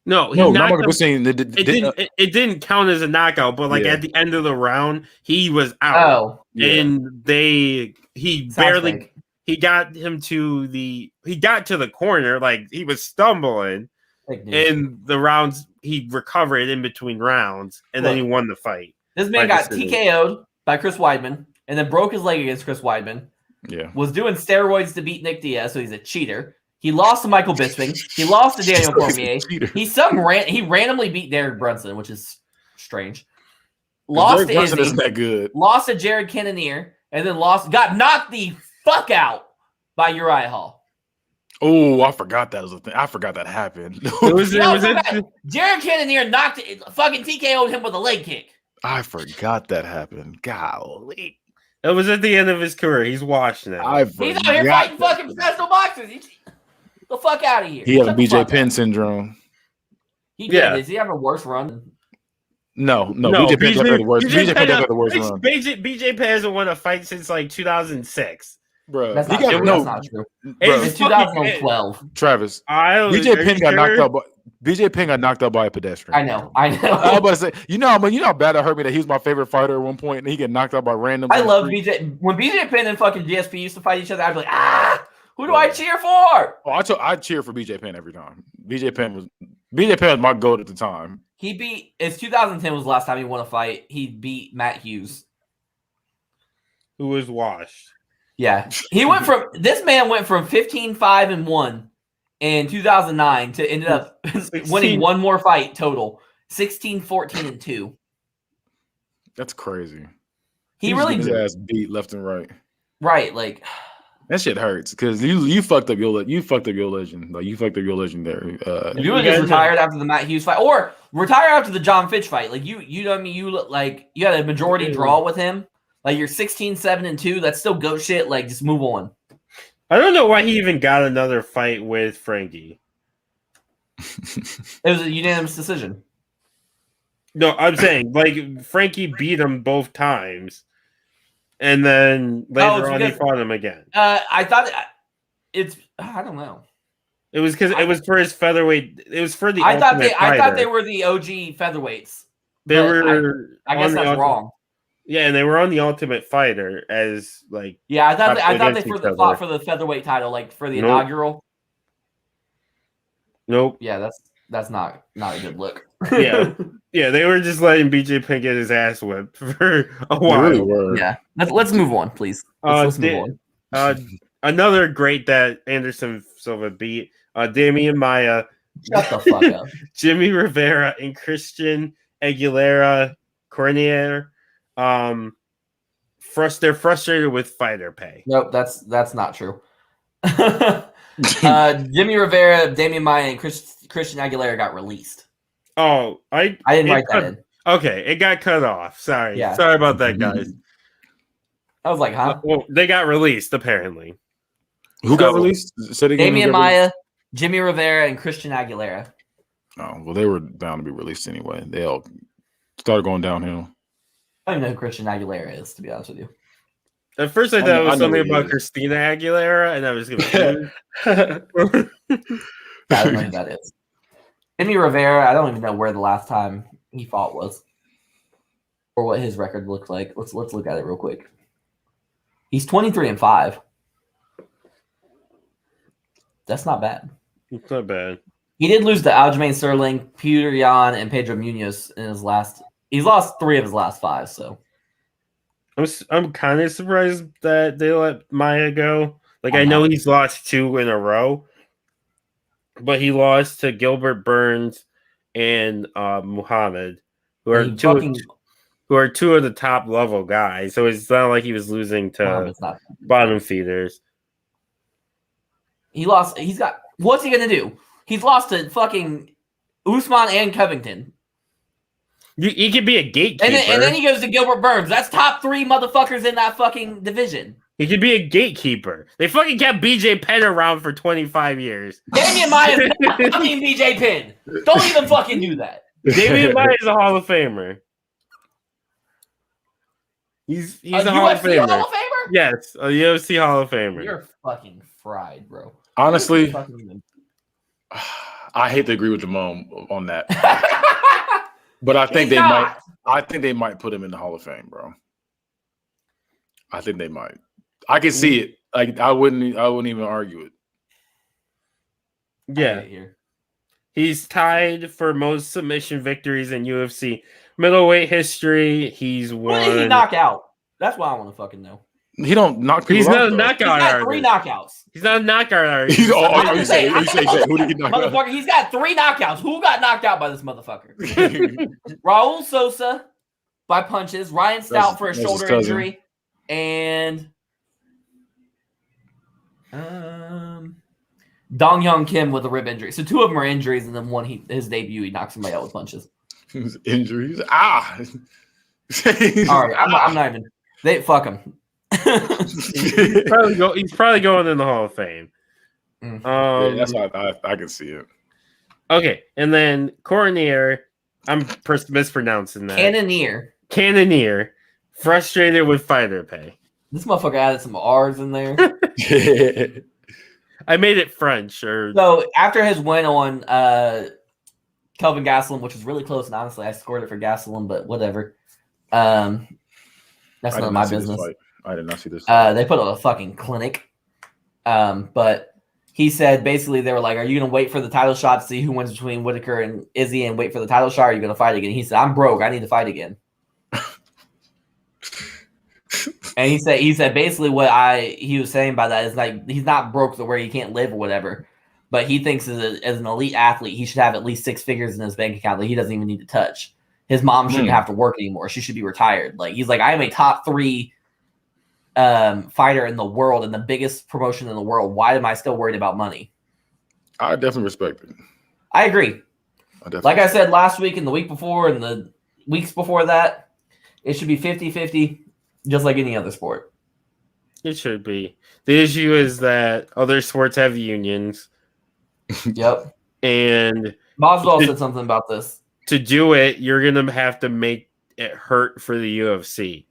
No, not Michael Bisping. It didn't count as a knockout, but at the end of the round, he was out. And he got to the corner, like he was stumbling. In the rounds, he recovered in between rounds, and then he won the fight. This man got TKO'd by Chris Weidman, and then broke his leg against Chris Weidman. Yeah, was doing steroids to beat Nick Diaz, so he's a cheater. He lost to Michael Bisping. He lost to Daniel Cormier. He randomly beat Derek Brunson, which is strange. Lost to Izzy. Isn't that good? Lost to Jared Cannonier, and then got knocked the fuck out by Uriah Hall. Oh, I forgot that was a thing. I forgot that happened. Jared Cannonier fucking TKO'd him with a leg kick. I forgot that happened. Golly. It was at the end of his career. He's washed now. He's out here fighting fucking professional boxers. The fuck out of here. He had a BJ Penn syndrome. He did. Does he have a worse run? No. BJ Penn had the worst. BJ Penn had the worst run. BJ Penn hasn't won a fight since like 2006. Bro, that's not true. It's 2012. Travis, BJ Penn got knocked out. BJ Penn got knocked out by a pedestrian. I know. I was about to say, you know how bad it hurt me that he was my favorite fighter at one point, and he get knocked out by random. I love BJ. When BJ Penn and fucking GSP used to fight each other, I'd be like, who do I cheer for? Oh, I cheer for BJ Penn every time. BJ Penn was my GOAT at the time. It's 2010 was the last time he won a fight. He beat Matt Hughes, who was washed. Yeah, this man went from 15-5-1 in 2009 to ended up winning one more fight total, 16-14-2. That's crazy. He really his ass beat left and right. Right, like that shit hurts because you fucked up your legend. Like you fucked up your legend there. If you would just retired after the Matt Hughes fight, or retire after the John Fitch fight, like you know what I mean. You look like you had a majority draw with him. Like you're 16-7-2. That's still goat shit. Like just move on. I don't know why he even got another fight with Frankie. It was a unanimous decision. No, I'm saying like Frankie beat him both times, and then later on he fought him again. I thought I don't know. It was because it was for his featherweight. It was for the. I thought they were the OG featherweights. They were. I guess that's wrong. Yeah, and they were on the Ultimate Fighter as like. Yeah, I thought they fought for the featherweight title, like for the inaugural. Nope. Yeah, that's not a good look. Yeah, they were just letting BJ Penn get his ass whipped for a while. They really were. Yeah, let's move on, please. Let's move on. Another great that Anderson Silva beat Damian Maya. Shut the fuck up. Jimmy Rivera and Christian Aguilera Cornier. They're frustrated with fighter pay. Nope, that's not true. Jimmy Rivera, Damian Maya, and Christian Aguilera got released. Oh, I didn't write that in. Okay, it got cut off. Sorry about that, guys. I was like, huh? Well, they got released apparently. Who got released? Damian Maya, Jimmy Rivera, and Christian Aguilera. Oh well, they were bound to be released anyway. They all started going downhill. I don't even know who Christian Aguilera is, to be honest with you. At first, I thought I it was know something who he about is. Christina Aguilera, and I was confused. I don't know who that is. Jimmy Rivera, I don't even know where the last time he fought was, or what his record looked like. Let's look at it real quick. He's 23-5. That's not bad. It's not bad. He did lose to Aljamain Sterling, Peter Yan, and Pedro Munoz in his last. He's lost 3 of his last 5. So I'm kind of surprised that they let Maya go. Like, I know he's lost 2 in a row, but he lost to Gilbert Burns and Muhammad, who are two of the top level guys. So it's not like he was losing to bottom feeders. He lost. He's got. What's he gonna do? He's lost to fucking Usman and Covington. He could be a gatekeeper. And then he goes to Gilbert Burns. That's top 3 motherfuckers in that fucking division. He could be a gatekeeper. They fucking kept BJ Penn around for 25 years. Damian Maia is not fucking BJ Penn. Don't even fucking do that. Damian Maia is a Hall of Famer. He's a Hall of Famer. Hall of Famer? Yes, a UFC Hall of Famer. You're fucking fried, bro. Honestly, I hate to agree with Damone on that. But I think might. I think they might put him in the Hall of Fame, bro. I think they might. I can see it. Like I wouldn't even argue it. Yeah. He's tied for most submission victories in UFC middleweight history. He's won. Who did he knock out? That's what I want to fucking know. He don't knock people He's out. not a knockout artist. 3 knockouts. He's not a knockout artist. You say who did he knock out? Motherfucker, he's got 3 knockouts. Who got knocked out by this motherfucker? Raul Sosa by punches, Ryan Stout for a shoulder injury, and Dong Hyun Kim with a rib injury. So 2 of them are injuries, and then one his debut he knocked somebody out with punches. Injuries. All right, I'm not even. They fuck him. He's probably going in the Hall of Fame. Yeah, that's how I can see it. Okay, and then Cornier, I'm mispronouncing that. Cannonier, frustrated with fighter pay. This motherfucker added some R's in there. I made it French. So after his win on Kelvin Gastelum, which was really close, and honestly, I scored it for Gastelum, but whatever. That's none of my business. I did not see this. They put on a fucking clinic. But he said basically they were like, "Are you gonna wait for the title shot to see who wins between Whitaker and Izzy and wait for the title shot? Or are you gonna fight again?" He said, "I'm broke. I need to fight again." And he said basically what he was saying by that is like he's not broke to where he can't live or whatever, but he thinks as an elite athlete he should have at least 6 figures in his bank account that he doesn't even need to touch. His mom shouldn't have to work anymore. She should be retired. Like he's like, I am a top 3 fighter in the world and the biggest promotion in the world. Why am I still worried about money? I definitely respect it. I agree. Like I said last week and the week before and the weeks before that, it should be 50-50, just like any other sport. It should be. The issue is that other sports have unions. Yep. And Masvidal said something about this. To do it, you're going to have to make it hurt for the UFC.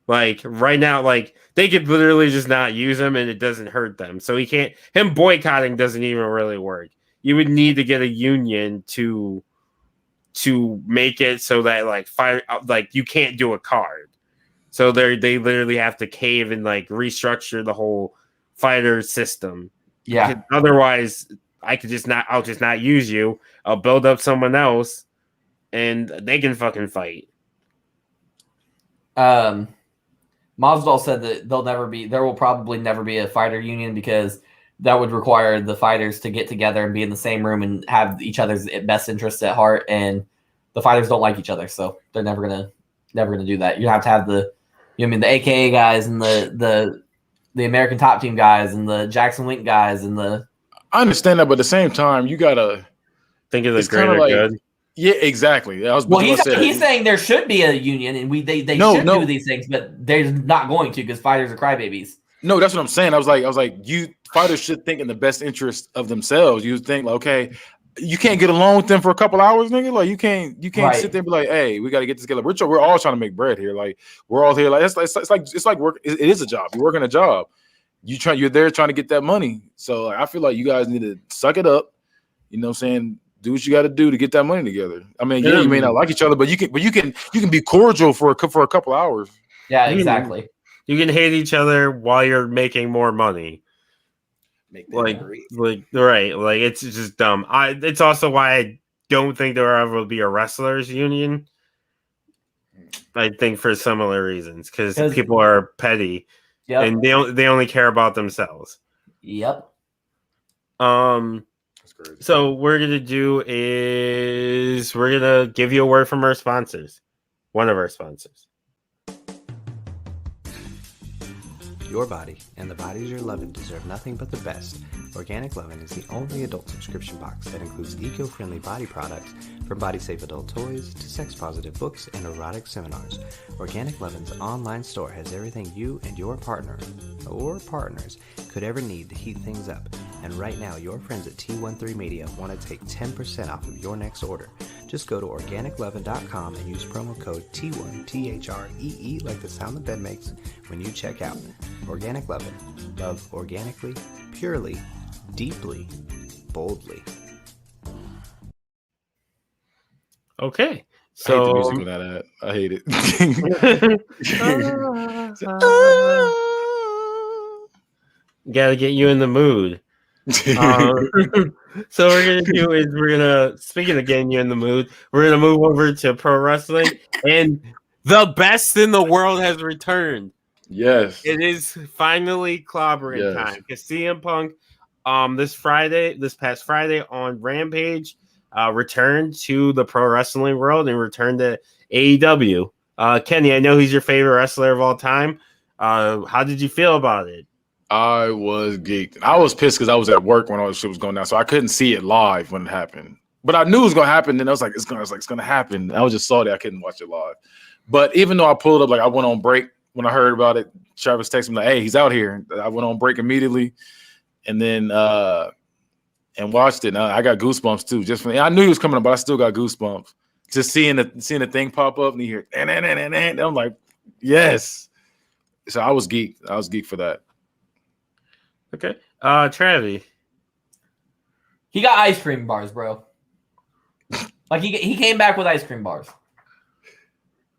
Like right now, like they could literally just not use him and it doesn't hurt them. So him boycotting doesn't even really work. You would need to get a union to make it so that like you can't do a card. So they literally have to cave and like restructure the whole fighter system. Yeah. Because otherwise I'll just not use you. I'll build up someone else and they can fucking fight. Masvidal said that there will probably never be a fighter union because that would require the fighters to get together and be in the same room and have each other's best interests at heart. And the fighters don't like each other, so they're never gonna do that. You have to have the AKA guys and the American Top Team guys and the Jackson Wink guys and the. I understand that, but at the same time, you gotta think of the greater good. Yeah, exactly. He's saying there should be a union, and they should do these things, but they're not going to because fighters are crybabies. No, that's what I'm saying. I was like, you fighters should think in the best interest of themselves. You think, like, okay, you can't get along with them for a couple hours, nigga. Like you can't Right. sit there and be like, hey, we got to get this together. We're all trying to make bread here. Like we're all here. Like it's like work. It is a job. You're working a job. You're there trying to get that money. So like, I feel like you guys need to suck it up. You know what I'm saying? Do what you got to do to get that money together. I mean, yeah, you may not like each other, but you can be cordial for a couple hours. Yeah, exactly. You can hate each other while you're making more money. Make Like right. Like it's just dumb. It's also why I don't think there will ever be a wrestlers union. I think for similar reasons because people are petty. Yep. And they only care about themselves. Yep. That's crazy. So what we're gonna do is we're gonna give you a word from our sponsors. One of our sponsors. Your body and the bodies you're loving deserve nothing but the best. Organic Lovin' is the only adult subscription box that includes eco-friendly body products from body-safe adult toys to sex-positive books and erotic seminars. Organic Lovin's online store has everything you and your partner or partners could ever need to heat things up. And right now, your friends at T13 Media want to take 10% off of your next order. Just go to organiclovin.com and use promo code T1, THREE, like the sound the bed makes when you check out. Organic Lovin'. Love organically, purely, deeply, boldly. Okay. I hate the So music with that ad. I hate it. gotta get you in the mood. So what we're gonna do is speaking of getting you in the mood, we're gonna move over to pro wrestling, and the best in the world has returned. Yes. It is finally clobbering time because CM Punk, this past Friday on Rampage, returned to the pro wrestling world and returned to AEW. Kenny, I know he's your favorite wrestler of all time. How did you feel about it? I was geeked. I was pissed because I was at work when all this shit was going down, so I couldn't see it live when it happened. But I knew it was gonna happen, and I was like, it's gonna happen. I was just salty I couldn't watch it live. But even though I pulled up, like I went on break when I heard about it. Travis texted me like, "Hey, he's out here." I went on break immediately, and then and watched it. And I got goosebumps too. I knew he was coming up, but I still got goosebumps just seeing the thing pop up and you hear and I'm like, yes. So I was geeked. I was geeked for that. Okay. Travvy. He got ice cream bars, bro. Like he came back with ice cream bars.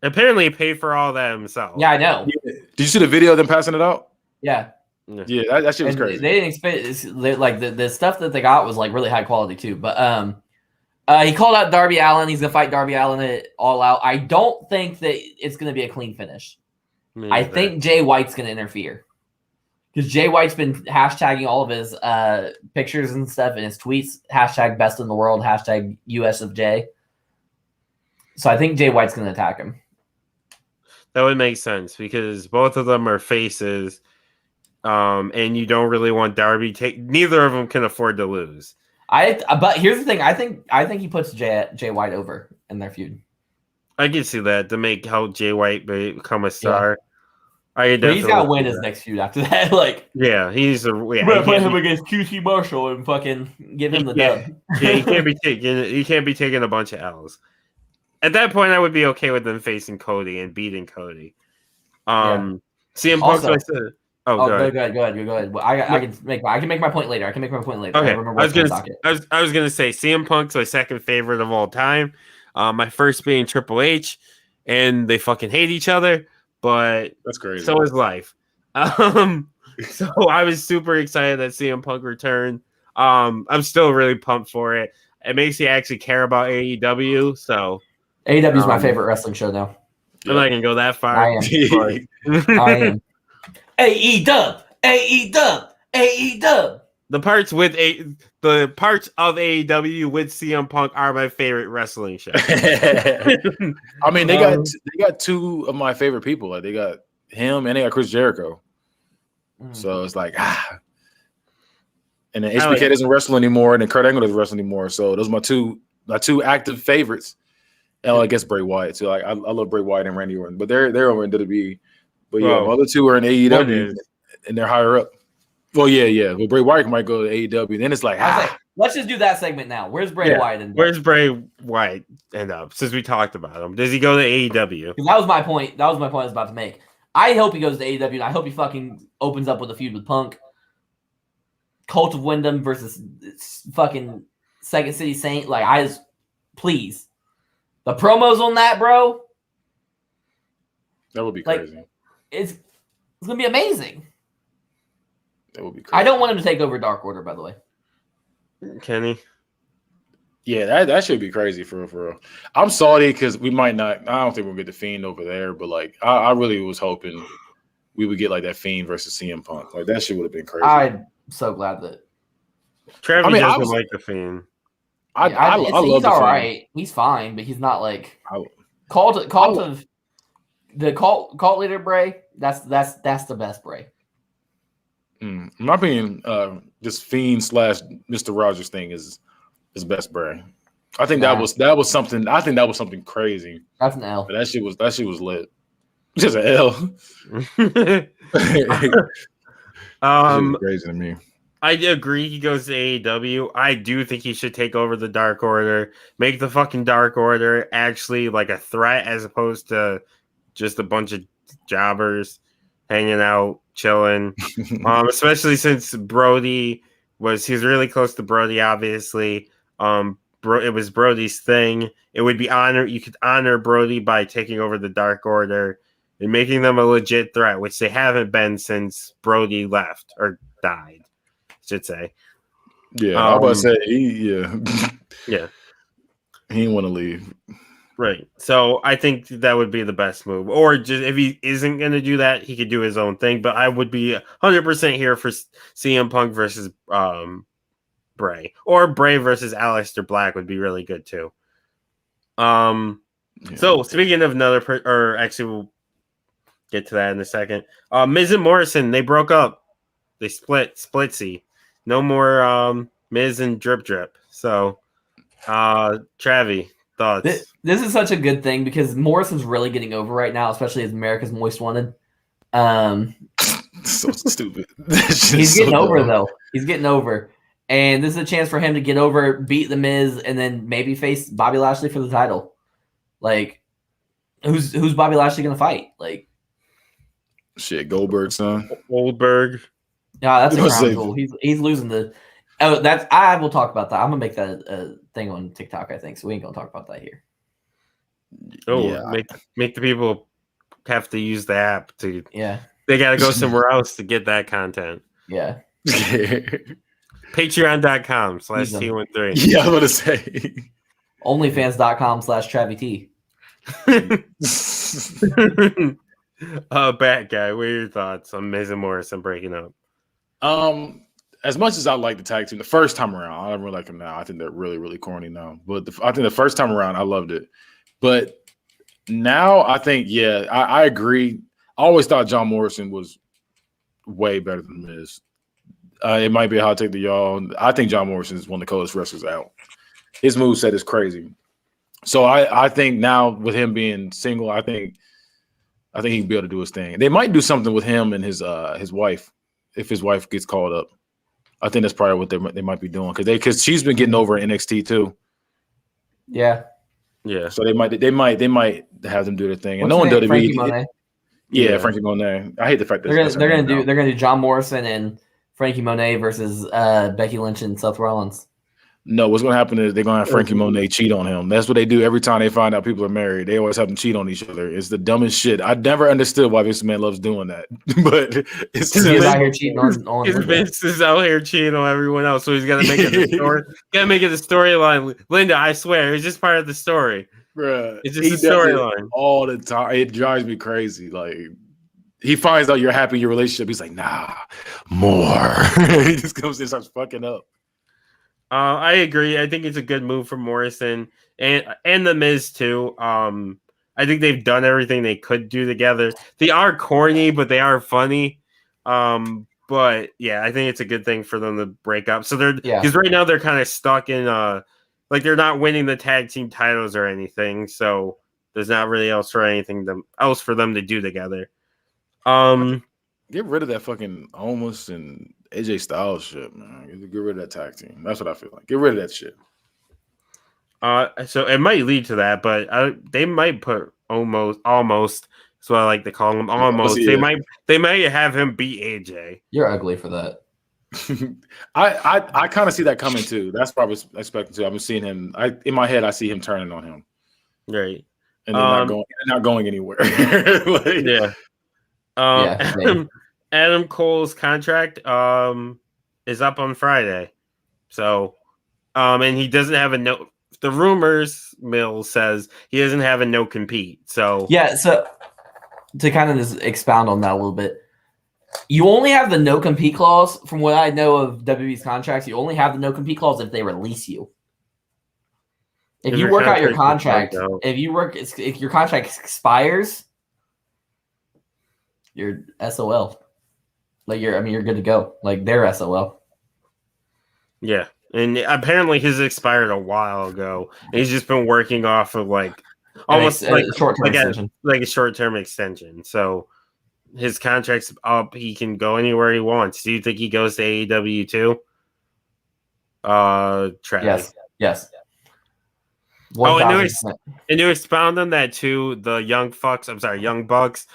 Apparently, he paid for all that himself. Yeah, I know. Yeah. Did you see the video of them passing it out? Yeah. Yeah, that shit was crazy. They didn't expect like the stuff that they got was like really high quality too. But he called out Darby Allin. He's gonna fight Darby Allin at All Out. I don't think that it's gonna be a clean finish. I think Jay White's gonna interfere because Jay White's been hashtagging all of his pictures and stuff in his tweets. Hashtag best in the world. Hashtag US of J. So I think Jay White's gonna attack him. That would make sense because both of them are faces. And you don't really want Darby neither of them can afford to lose. But here's the thing. I think he puts Jay White over in their feud. I can see that to help Jay White become a star. Yeah. He's got to win his next feud after that. Like, yeah, he's put him against QT Marshall and fucking give him the dub. Yeah, he can't be taking a bunch of L's. At that point, I would be okay with them facing Cody and beating Cody. CM Punk. Also, go ahead. Well, I can make my point later. Okay. I was gonna say CM Punk's my second favorite of all time. My first being Triple H, and they fucking hate each other, but that's crazy. So is life. So I was super excited that CM Punk returned. I'm still really pumped for it. It makes you actually care about AEW. So AEW is my favorite wrestling show now. I'm not gonna go that far. I am. I am. AEW. The parts of AEW with CM Punk are my favorite wrestling show. I mean, they got two of my favorite people. Like they got him and they got Chris Jericho. So it's like and then HBK doesn't wrestle anymore, and then Kurt Angle doesn't wrestle anymore. So those are my two active favorites. And I guess Bray Wyatt too. Like I love Bray Wyatt and Randy Orton, but they're over in WWE. But yeah, the other two are in AEW and they're higher up. Well, yeah. Well, Bray Wyatt might go to AEW. Then it's like, let's just do that segment now. Where's Bray Yeah. Wyatt? Where's Bray Wyatt end up? Since we talked about him, does he go to AEW? That was my point. That was my point I was about to make. I hope he goes to AEW. And I hope he fucking opens up with a feud with Punk. Cult of Wyndham versus fucking Second City Saint. Like, please. The promos on that, bro. That would be Like, crazy. It's gonna be amazing. That would be crazy. I don't want him to take over Dark Order, by the way. Kenny? Yeah, that should be crazy for real. I'm salty because we might not. I don't think we'll get the Fiend over there, but like I really was hoping we would get like that Fiend versus CM Punk. Like that shit would have been crazy. I'm so glad that Travvy I doesn't like the Fiend. I love he's the all Fiend. right. He's fine, but he's not like I- cult of the cult leader Bray. That's the best Bray. In my opinion, this Fiend / Mr. Rogers thing is best Bray. I think that was something. I think that was something crazy. That's an L. But that shit was lit. Just an L. Crazy to me. I agree he goes to AEW. I do think he should take over the Dark Order, make the fucking Dark Order actually like a threat as opposed to just a bunch of jobbers hanging out, chilling. Especially since Brody he's really close to Brody, obviously. It was Brody's thing. It would be you could honor Brody by taking over the Dark Order and making them a legit threat, which they haven't been since Brody left or died, I should say. Yeah, I was about to say yeah. He didn't want to leave. Right. So I think that would be the best move. Or just if he isn't going to do that, he could do his own thing. But I would be 100% here for CM Punk versus Bray. Or Bray versus Aleister Black would be really good too. So speaking of another actually we'll get to that in a second. Miz and Morrison, they broke up. They splitsy. No more Miz and Drip. So Travvy, thoughts? This is such a good thing because Morrison's really getting over right now, especially as America's Most Wanted. So stupid. He's getting over though. He's getting over. And this is a chance for him to get over, beat The Miz, and then maybe face Bobby Lashley for the title. Like, who's Bobby Lashley gonna fight? Like, shit, Goldberg, son. Goldberg. Yeah, that's a crown jewel. He's losing the. Oh, I will talk about that. I'm gonna make that a thing on TikTok, I think. So we ain't gonna talk about that here. Oh, yeah. Make the people have to use the app to. Yeah. They gotta go somewhere else to get that content. Yeah. Patreon.com/T13. Yeah, I was gonna say. Onlyfans.com/TravvyT. Bat guy, what are your thoughts on Miz and Morrison breaking up? As much as I like the tag team the first time around, I don't really like them now. I think they're really, really corny now. But I think the first time around, I loved it. But now I think, I agree. I always thought John Morrison was way better than Miz. It might be a hot take to y'all. I think John Morrison is one of the coolest wrestlers out. His moveset is crazy. So I think now with him being single, I think he can be able to do his thing. They might do something with him and his wife if his wife gets called up. I think that's probably what they might be doing because she's been getting over in NXT too. Yeah. So they might have them do their thing. And What's no one Frankie WWE. Monet? Yeah, Frankie Monet. I hate the fact that they're gonna do John Morrison and Frankie Monet versus Becky Lynch and Seth Rollins. No, what's going to happen is they're going to have Frankie Monet cheat on him. That's what they do every time they find out people are married. They always have them cheat on each other. It's the dumbest shit. I never understood why this man loves doing that. But it's he's out here cheating on Vince is out here cheating on everyone else, so he's got to make it a story. Got to make it a storyline. Linda, I swear, it's just part of the story. Bruh, it's just a storyline all the time. It drives me crazy. Like he finds out you're happy in your relationship. He's like, nah, more. He just comes in and starts fucking up. I agree. I think it's a good move for Morrison and the Miz too. I think they've done everything they could do together. They are corny, but they are funny. But yeah, I think it's a good thing for them to break up. So because right now they're kind of stuck in like they're not winning the tag team titles or anything. So there's not really else for them to do together. Get rid of that fucking Almost and AJ Styles shit, man. Get rid of that tag team. That's what I feel like. Get rid of that shit. So it might lead to that, but they might put almost. So I like to call him almost. They might have him beat AJ. You're ugly for that. I kind of see that coming too. That's probably expected too. I've been seeing him. In my head, I see him turning on him, right? And then not going anywhere. Like, yeah. Adam Cole's contract is up on Friday, so and he doesn't have a no. The rumors mill says he doesn't have a no compete. So yeah. So to kind of just expound on that a little bit. You only have the no compete clause, from what I know of WWE's contracts. You only have the no compete clause if they release you. If you work out your contract, if your contract expires, you're SOL. Like you're good to go. Like they're SOL. Yeah, and apparently his expired a while ago. And he's just been working off of like almost like a short-term extension. Like a short-term extension. So. His contract's up. He can go anywhere he wants. Do you think he goes to AEW too? Travvy. Yes. And to expound on that too, the Young Bucks,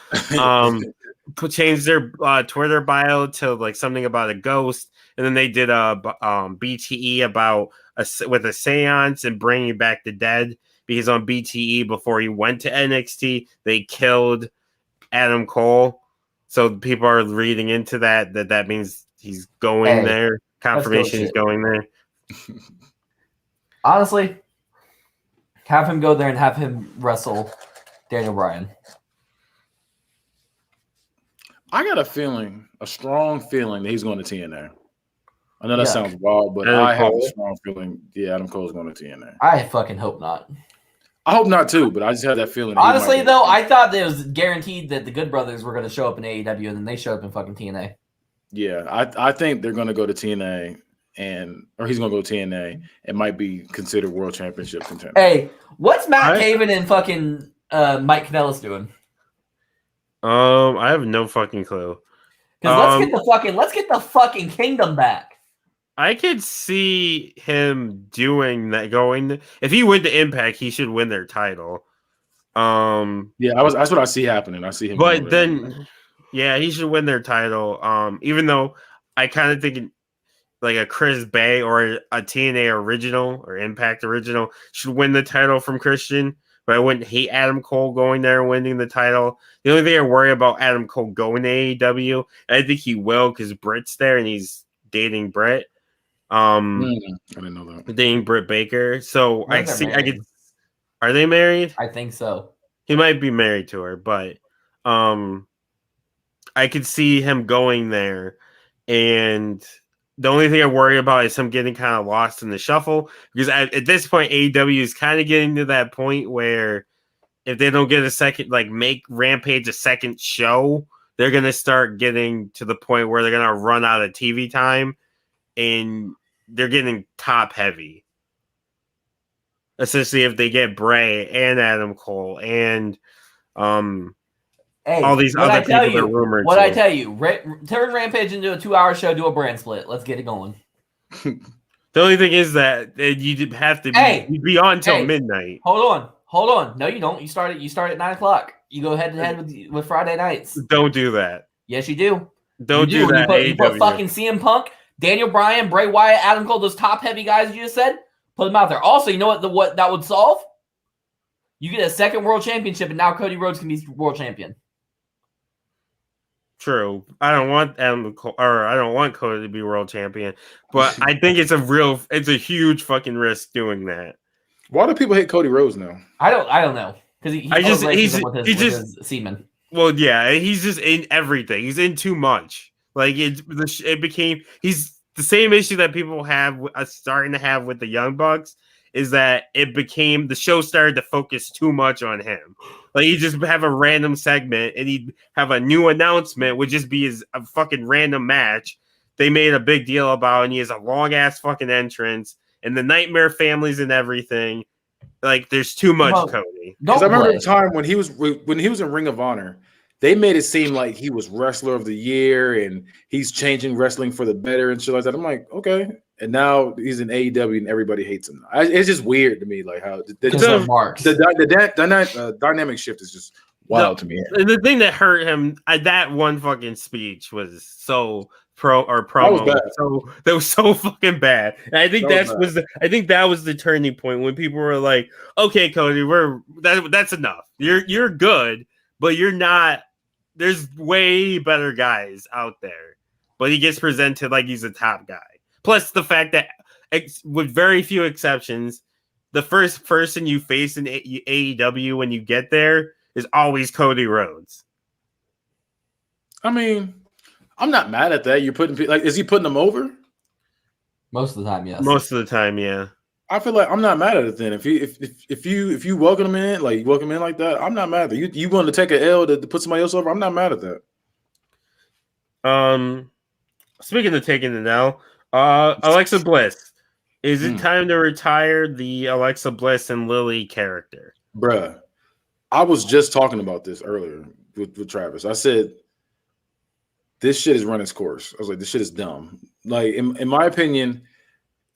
changed their Twitter bio to like something about a ghost, and then they did a BTE about with a seance and bringing back the dead, because on BTE before he went to NXT, they killed Adam Cole. So people are reading into that means he's going there. Confirmation he's going there. Honestly, have him go there and have him wrestle Daniel Bryan. I got a strong feeling that he's going to TNA. I know that sounds wild, but I have a strong feeling Adam Cole's going to TNA. I fucking hope not. I hope not too, but I just have that feeling. Honestly, though, I thought it was guaranteed that the Good Brothers were going to show up in AEW, and then they show up in fucking TNA. Yeah, I think they're going to go to TNA, or he's going to go to TNA. It might be considered World Championship contender. Hey, what's Matt Taven and fucking Mike Kanellis doing? I have no fucking clue. Because let's get the fucking Kingdom back. I could see him doing that. If he went to Impact, he should win their title. That's what I see happening. I see him. But then, he should win their title. Even though I kind of think like a Chris Bay or a TNA original or Impact original should win the title from Christian. But I wouldn't hate Adam Cole going there and winning the title. The only thing I worry about Adam Cole going to AEW, and I think he will because Britt's there and he's dating Britt. I didn't know that. Dating Britt Baker. So I could. Are they married? I think so. He might be married to her, but I could see him going there. And the only thing I worry about is him getting kind of lost in the shuffle, because at this point, AEW is kind of getting to that point where if they don't get a second, like make Rampage a second show, they're going to start getting to the point where they're going to run out of TV time. And they're getting top heavy, especially if they get Bray and Adam Cole and all these other people that are rumored. I tell you, turn Rampage into a 2-hour show, do a brand split. Let's get it going. The only thing is that you'd have to be on till midnight. Hold on. No, you don't. You start at 9:00. You go head to head with Friday nights. Don't do that. Yes, you do. Don't do that. You put fucking CM Punk, Daniel Bryan, Bray Wyatt, Adam Cole, those top heavy guys you just said, put them out there. Also, you know what that would solve? You get a second world championship, and now Cody Rhodes can be world champion. True. I don't want I don't want Cody to be world champion, but I think it's a huge fucking risk doing that. Why do people hate Cody Rhodes now? I don't know, because he's just semen. Well, yeah, he's just in everything. He's in too much. Like he's the same issue that people have starting to have with the Young Bucks, is that the show started to focus too much on him. Like he'd just have a random segment and he'd have a new announcement, would just be a fucking random match they made a big deal about, and he has a long ass fucking entrance and the Nightmare Families and everything. Like there's too much Cody. Because I remember the time when he was in Ring of Honor, they made it seem like he was wrestler of the year and he's changing wrestling for the better and shit like that. I'm like, okay. And now he's in AEW and everybody hates him. It's just weird to me, like how the dynamic shift is just wild to me. The thing that hurt him, that one fucking speech was so promo. That was so fucking bad. And I think that was the turning point when people were like, "Okay, Cody, that's enough. You're good, but you're not. There's way better guys out there." But he gets presented like he's a top guy. Plus the fact that, with very few exceptions, the first person you face in AEW when you get there is always Cody Rhodes. I mean, I'm not mad at that. You're putting is he putting them over? Most of the time, yes. Most of the time, yeah. I feel like I'm not mad at it then. If you welcome him in, like that, I'm not mad at it. You want to take an L to put somebody else over? I'm not mad at that. Speaking of taking an L, Alexa Bliss. Is it time to retire the Alexa Bliss and Lily character? Bruh, I was just talking about this earlier with Travis. I said, this shit is run its course. I was like, this shit is dumb. Like, in my opinion,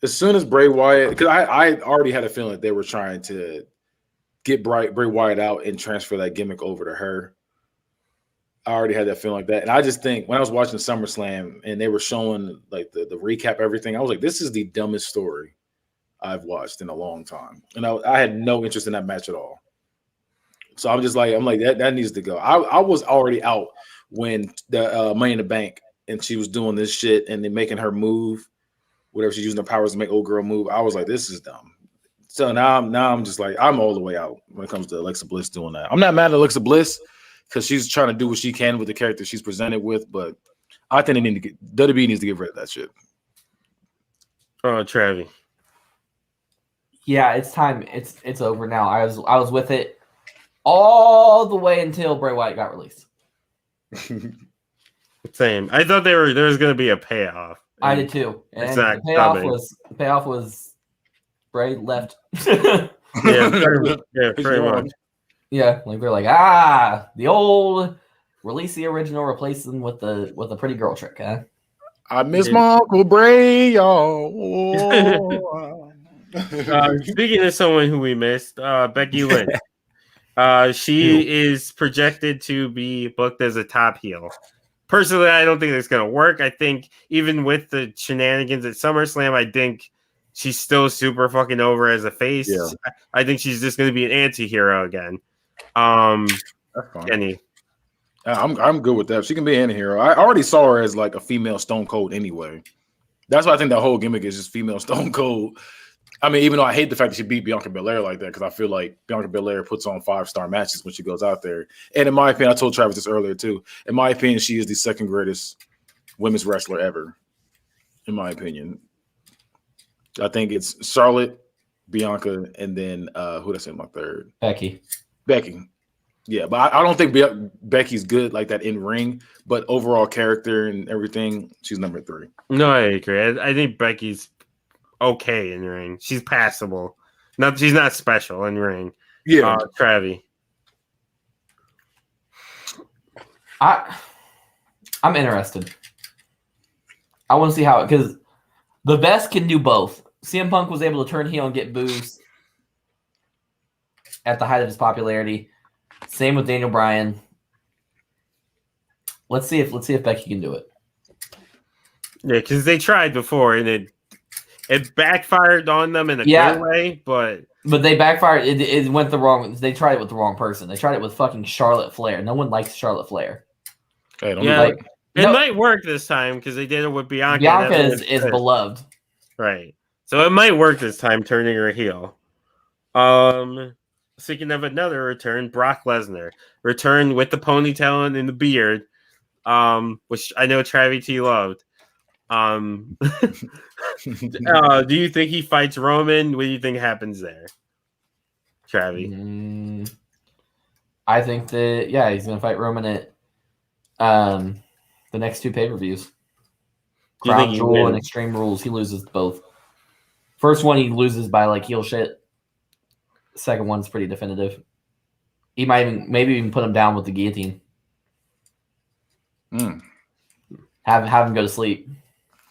as soon as Bray Wyatt, because I already had a feeling that they were trying to get Bray Wyatt out and transfer that gimmick over to her. I already had that feeling like that. And I just think when I was watching SummerSlam and they were showing like the recap, everything, I was like, this is the dumbest story I've watched in a long time. And I had no interest in that match at all. So I'm like, that needs to go. I was already out when the Money in the Bank and she was doing this shit and then making her move, whatever she's using her powers to make old girl move. I was like, this is dumb. So now I'm just like, I'm all the way out when it comes to Alexa Bliss doing that. I'm not mad at Alexa Bliss because she's trying to do what she can with the character she's presented with, but I think WWE needs to get rid of that shit. Oh, Travvy. Yeah, it's time. It's over now. I was with it all the way until Bray Wyatt got released. Same. I thought there was going to be a payoff. I did too. And it's the payoff was Bray left. Yeah, pretty much. Yeah, like they're like, the old release the original, replace them with a pretty girl trick, huh? I miss my Uncle Bray, y'all. Speaking of someone who we missed, Becky Lynch. She is projected to be booked as a top heel. Personally, I don't think it's going to work. I think even with the shenanigans at SummerSlam, I think she's still super fucking over as a face. Yeah. I think she's just going to be an anti-hero again. That's fine. Kenny. I'm good with that. She can be an anti-hero. I already saw her as like a female Stone Cold anyway. That's why I think that whole gimmick is just female Stone Cold. I mean, even though I hate the fact that she beat Bianca Belair like that, because I feel like Bianca Belair puts on 5-star matches when she goes out there. And in my opinion, I told Travis this earlier too. In my opinion, she is the second greatest women's wrestler ever. In my opinion, I think it's Charlotte, Bianca, and then who did I say my third? Becky. Yeah, but I don't think Becky's good like that in ring, but overall character and everything, she's number 3. No, I agree. I think Becky's okay in ring. She's passable. She's not special in ring. Yeah, Travvy. I'm interested. I want to see how because the best can do both. CM Punk was able to turn heel and get boos at the height of his popularity. Same with Daniel Bryan. Let's see if Becky can do it. Yeah, because they tried before and it backfired on them in a good way, but they backfired. It went the wrong. They tried it with the wrong person. They tried it with fucking Charlotte Flair. No one likes Charlotte Flair. It might work this time because they did it with Bianca. Bianca is beloved, right? So it might work this time, turning her heel. Speaking of another return, Brock Lesnar returned with the ponytail and the beard, which I know Travvy T loved. Do you think he fights Roman? What do you think happens there, Travvy? I think that he's gonna fight Roman at the next 2 pay-per-views. Crown Jewel and Extreme Rules. He loses both. First one he loses by like heel shit. Second one's pretty definitive. He might maybe even put him down with the guillotine. Have him go to sleep.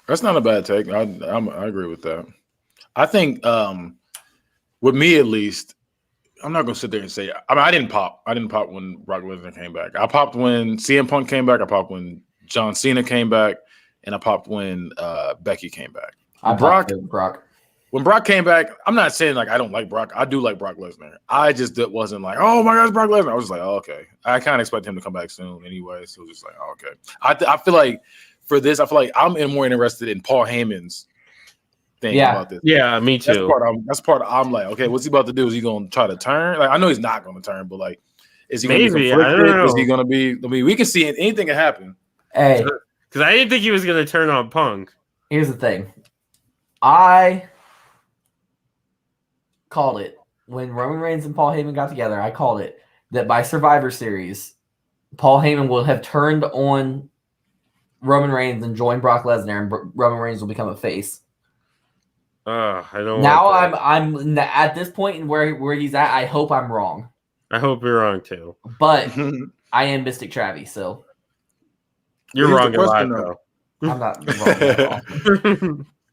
That's not a bad take. I agree with that. I think with me at least, I'm not gonna sit there and say. I mean, I didn't pop. I didn't pop when Brock Lesnar came back. I popped when CM Punk came back. I popped when John Cena came back, and I popped when Becky came back. Brock. When Brock came back, I'm not saying like I don't like Brock. I do like Brock Lesnar. I just wasn't like, oh my gosh, Brock Lesnar. I was just like, oh, okay. I kind of expect him to come back soon anyway. So just like, oh, okay. I feel like for this, I feel like I'm more interested in Paul Heyman's thing about this. Yeah, me too. That's part. I'm like, okay, what's he about to do? Is he going to try to turn? Like, I know he's not going to turn, but like, is he going to be conflicted? Is he going to be? I mean, we can see anything can happen. Hey, because I didn't think he was going to turn on Punk. Here's the thing, I called it when Roman Reigns and Paul Heyman got together. I called it that by Survivor Series, Paul Heyman will have turned on Roman Reigns and joined Brock Lesnar, and Roman Reigns will become a face. I don't. Now I'm at this point where he's at. I hope I'm wrong. I hope you're wrong too. But I am Mystic Travvy, so you're wrong a lot though. I'm not wrong at all.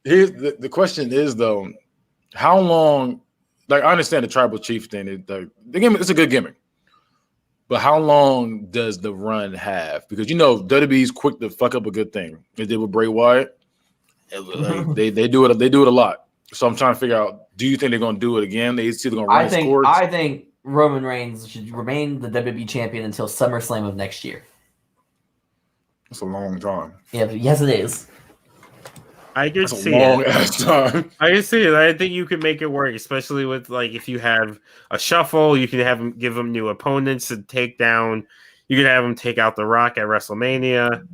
Here's the question is though, how long? Like I understand the tribal chief thing. The gimmick, it's a good gimmick, but how long does the run have? Because WWE's quick to fuck up a good thing. They did with Bray Wyatt. Like, they do it. They do it a lot. So I'm trying to figure out: do you think they're going to do it again? They either going to run scores? I think Roman Reigns should remain the WWE champion until SummerSlam of next year. That's a long time. Yeah, yes, it is. I could see it. I can see it. I think you could make it work, especially with like if you have a shuffle, you can have them give them new opponents to take down. You could have them take out The Rock at WrestleMania.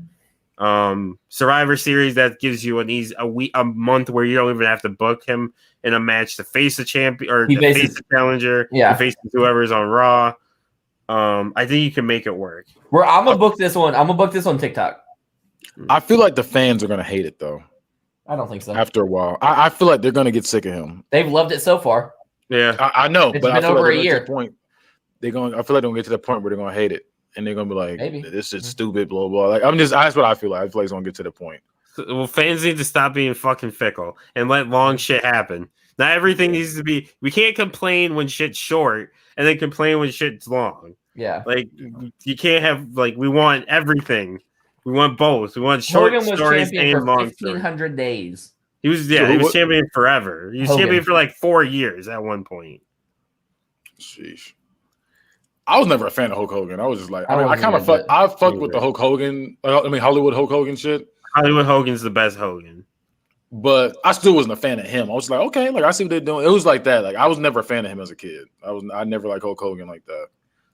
Survivor Series that gives you a month where you don't even have to book him in a match to face a champion or to face a challenger. Yeah, to face whoever's on Raw. I think you can make it work. I'm gonna book this one. I'm gonna book this on TikTok. I feel like the fans are gonna hate it though. I don't think so. After a while, I feel like they're gonna get sick of him. They've loved it so far. Yeah, I know, it's but been I feel over like a year. I feel like they're gonna get to the point where they're gonna hate it, and they're gonna be like, Maybe. "This is stupid." Blah blah. Like that's what I feel like. I feel like it's gonna get to the point. Well, fans need to stop being fucking fickle and let long shit happen. Not everything needs to be. We can't complain when shit's short and then complain when shit's long. Yeah, like you can't have like we want everything. We want both. We want short Hogan was stories champion and for long 1,500 days. He was champion forever. He was champion for like 4 years at one point. Sheesh. I was never a fan of Hulk Hogan. I was just like, I fucked with the Hulk Hogan. Hollywood Hulk Hogan shit. Hollywood Hogan's the best Hogan. But I still wasn't a fan of him. I was like, okay, like I see what they're doing. It was like that. Like I was never a fan of him as a kid. I never liked Hulk Hogan like that.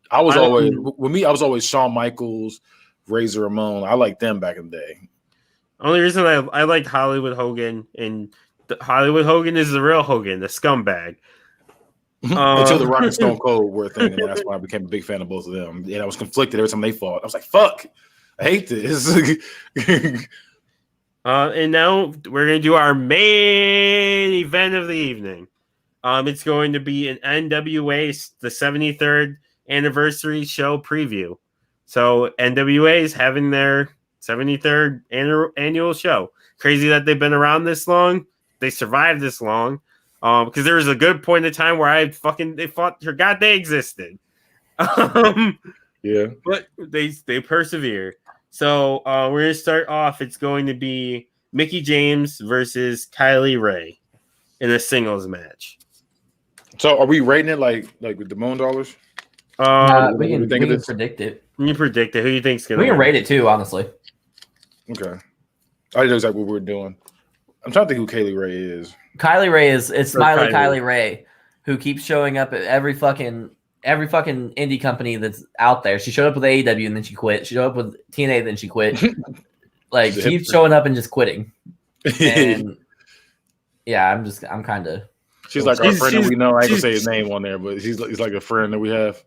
I was always Shawn Michaels, Razor Ramon. I liked them back in the day. Only reason I liked Hollywood Hogan and Hollywood Hogan is the real Hogan, the scumbag. Until the Rock and Stone Cold were a thing, and that's why I became a big fan of both of them. And I was conflicted every time they fought. I was like, "Fuck, I hate this." And now we're gonna do our main event of the evening. It's going to be an NWA the 73rd anniversary show preview. So NWA is having their 73rd annual show. Crazy that they've been around this long. They survived this long. Because there was a good point in time where they forgot they existed. Yeah. But they persevere. So we're gonna start off. It's going to be Mickie James versus Kylie Ray in a singles match. So are we rating it like with the Moan dollars? We can predict it. You predict it. Who do you think's gonna? We can rate it too, honestly. Okay. I didn't know exactly what we're doing. I'm trying to think who Kylie Ray is. Kylie Ray is Smiley Kylie Ray, who keeps showing up at every fucking indie company that's out there. She showed up with AEW and then she quit. She showed up with TNA, then she quit. Like she keeps showing up and just quitting. And yeah, I'm kind of. She's like our friend that we know. I ain't gonna say his name on there, but he's like a friend that we have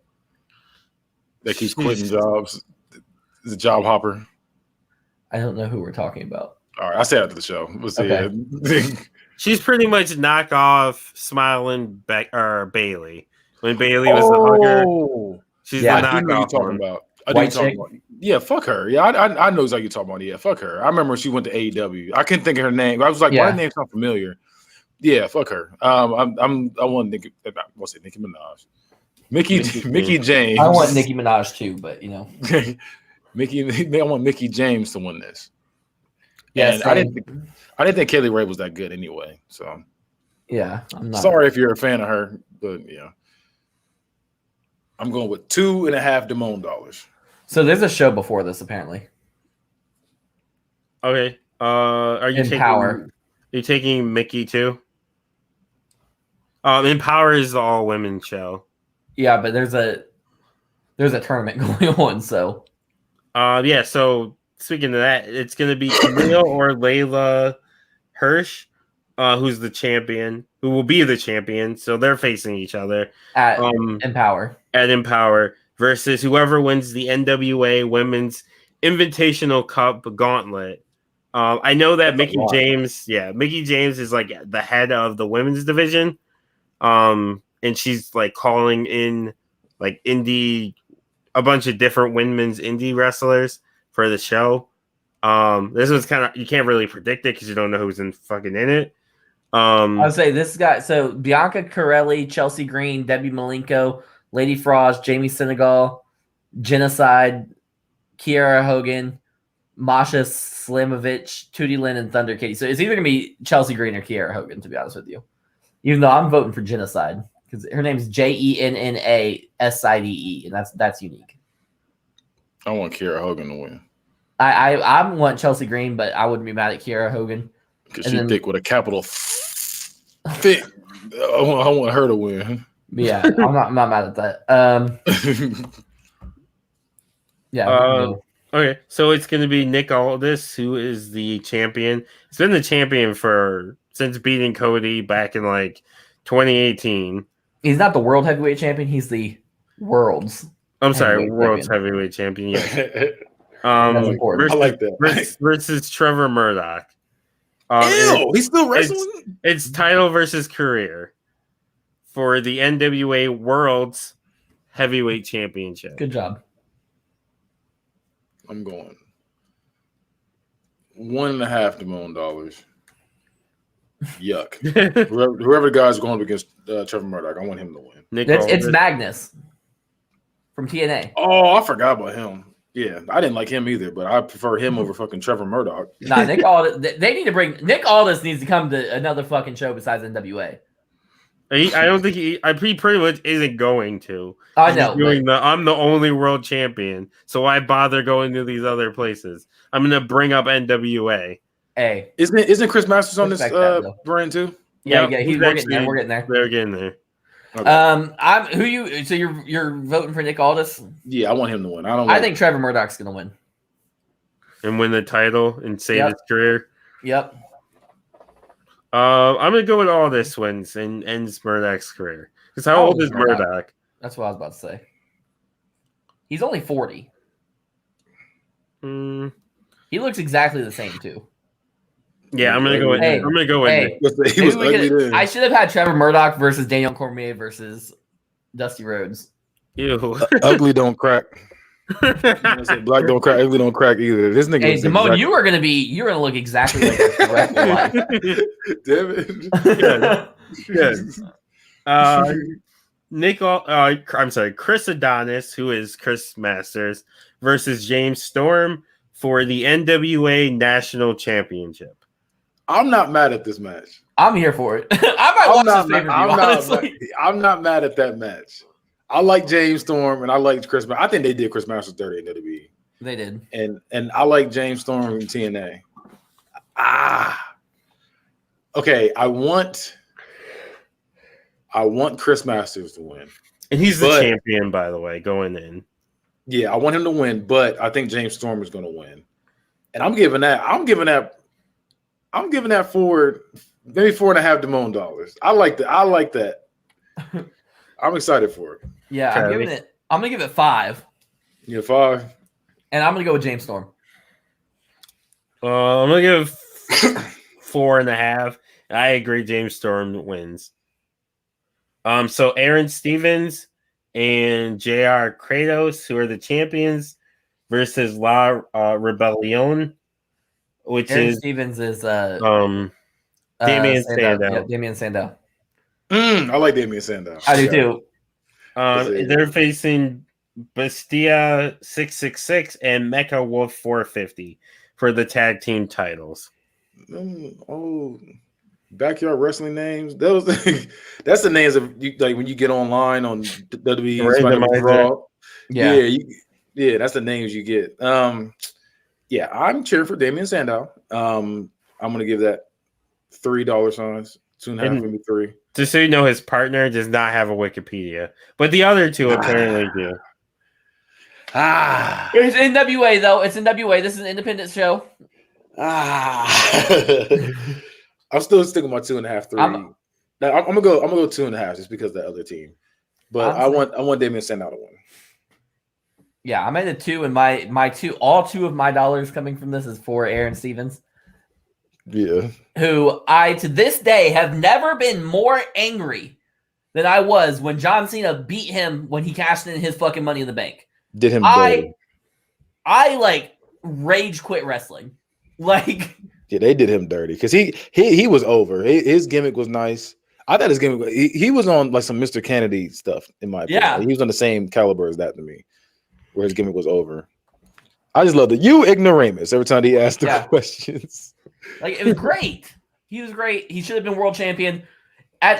that keeps quitting jobs. He's a job hopper. I don't know who we're talking about. All right, I'll say after the show. We'll see. Okay. She's pretty much knockoff Smiling Bailey. When Bailey was the hugger, she's the knockoff. Talking about. Yeah, fuck her. Yeah, I know exactly what you're talking about. Yeah, fuck her. I remember when she went to AEW. I couldn't think of her name. I was like, why Yeah. her name sound familiar? Yeah, fuck her. I want Nicki. What's it? Nicki Minaj. Mickey James. I want Nicki Minaj too, but you know. I want Mickey James to win this. Yeah, And I didn't think Kaylee Ray was that good anyway. So yeah, I'm not. sorry if you're a fan of her, but yeah. I'm going with $2.5 Damone dollars. So there's a show before this apparently. Okay. Are you Empower. taking Mickey too? Empower is the all women show. Yeah, but there's a tournament going on, so Yeah, so speaking of that, it's gonna be Camille or Layla Hirsch, who's the champion, who will be the champion. So they're facing each other at Empower. At Empower versus whoever wins the NWA Women's Invitational Cup Gauntlet. I know that Mickey James is like the head of the women's division. And she's like calling in like a bunch of different women's indie wrestlers for the show. This was kind of, you can't really predict it because you don't know who's in it. I'll say this guy. So Bianca Corelli, Chelsea Green, Debbie Malenko, Lady Frost, Jamie Senegal, Genocide, Kiara Hogan, Masha Slimovich, Tootie Lynn, and Thunder Kitty. So it's either gonna be Chelsea Green or Kiara Hogan, to be honest with you. Even though I'm voting for Genocide because her name's JENNASIDE, and that's unique. I want Kiara Hogan to win. I want Chelsea Green, but I wouldn't be mad at Kiara Hogan because she's thick with a capital thick. I want her to win. Yeah, I'm not mad at that. Yeah. Okay, so it's going to be Nick Aldis, who is the champion. He's been the champion since beating Cody back in like 2018. He's not the world heavyweight champion. He's the world's. World's heavyweight champion. Yeah. That's important. I like that. Versus Trevor Murdoch. Ew, he's still wrestling? It's title versus career for the NWA World's Heavyweight Championship. Good job. I'm going $1.5 Damone dollars. Yuck. whoever the guy's going against Trevor Murdoch, I want him to win. It's Magnus from TNA. Oh, I forgot about him. Yeah, I didn't like him either, but I prefer him over fucking Trevor Murdoch. Nah, Nick Aldis. They need to bring Nick Aldis needs to come to another fucking show besides NWA. I don't think he pretty much isn't going to. I know. I'm the only world champion, so why bother going to these other places? I'm gonna bring up NWA. Hey, isn't Chris Masters on this brand too? Yeah, we're getting there. We're getting there. They're getting there. Okay. So you're voting for Nick Aldis? Yeah, I want him to win. I think Trevor Murdoch's gonna win and win the title and save his career. Yep. I'm gonna go with Aldis wins and ends Murdoch's career. Because how old is Murdoch? That's what I was about to say. He's only 40. He looks exactly the same too. Yeah, I'm gonna go with. I'm gonna go with. I should have had Trevor Murdoch versus Daniel Cormier versus Dusty Rhodes. Ew. Ugly don't crack. Black don't crack. Ugly don't crack either. This nigga. Hey, Damone, you're gonna look exactly like this the rest of your life. Damn it. Chris Adonis, who is Chris Masters, versus James Storm for the NWA National Championship. I'm not mad at this match. I'm here for it. I'm not mad at that match. I like James Storm and I like Chris. I think they did Chris Masters dirty in WWE. They did. And I like James Storm in TNA. Okay. I want Chris Masters to win. And he's the champion, by the way, going in. Yeah, I want him to win, but I think James Storm is going to win. And I'm giving that for maybe $4.5 Damone dollars. I like that. I'm excited for it. Yeah, I'm gonna give it 5. Yeah, 5. And I'm gonna go with James Storm. I'm gonna give 4.5. I agree, James Storm wins. So Aaron Stevens and JR Kratos, who are the champions, versus La Rebellion, which Aaron is Stevens is Damian Sandow. Sandow. Yeah, Damian Sandow. I like Damian Sandow. I do too. They're facing Bestia 666 and Mecha Wolf 450 for the tag team titles. Backyard wrestling names. That's the names of like when you get online on WWE Raw. Yeah, that's the names you get. Yeah, I'm cheering for Damian Sandow. I'm gonna give that $3 signs, 2.5, maybe 3. Just so you know, his partner does not have a Wikipedia, but the other two apparently do. It's NWA though. It's NWA. This is an independent show. I'm still sticking with my 2.5, 3. I'm gonna go 2.5 just because of the other team. But honestly, I want Damian Sandow to win. Yeah, I'm at a 2, and my 2, all 2 of my dollars coming from this is for Aaron Stevens. Yeah. Who I to this day have never been more angry than I was when John Cena beat him when he cashed in his fucking Money in the Bank. Did him dirty. I like rage quit wrestling. Like, yeah, they did him dirty because he was over. His gimmick was nice. I thought his gimmick he was on like some Mr. Kennedy stuff in my opinion. Yeah. Like, he was on the same caliber as that to me, where his gimmick was over. I just love that you ignoramus every time he asked the questions. Like, it was great. He was great. He should have been world champion.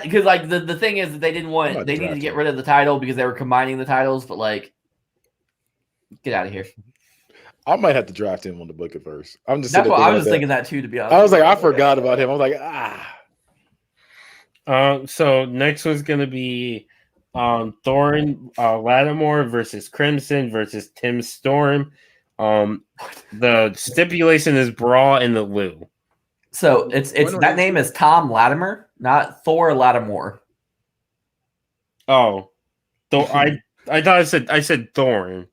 Because like the thing is that they needed to get rid of the title because they were combining the titles, but like, get out of here. I might have to draft him on the book at first. I'm just that's what I was thinking that too, to be honest. I was like, I forgot about him. I was like, So next was gonna be Thorne Lattimore versus Crimson versus Tim Storm. The stipulation is brawl in the loo. So it's that name is Tom Latimer, not Thor Lattimore. Oh, I thought I said Thorne.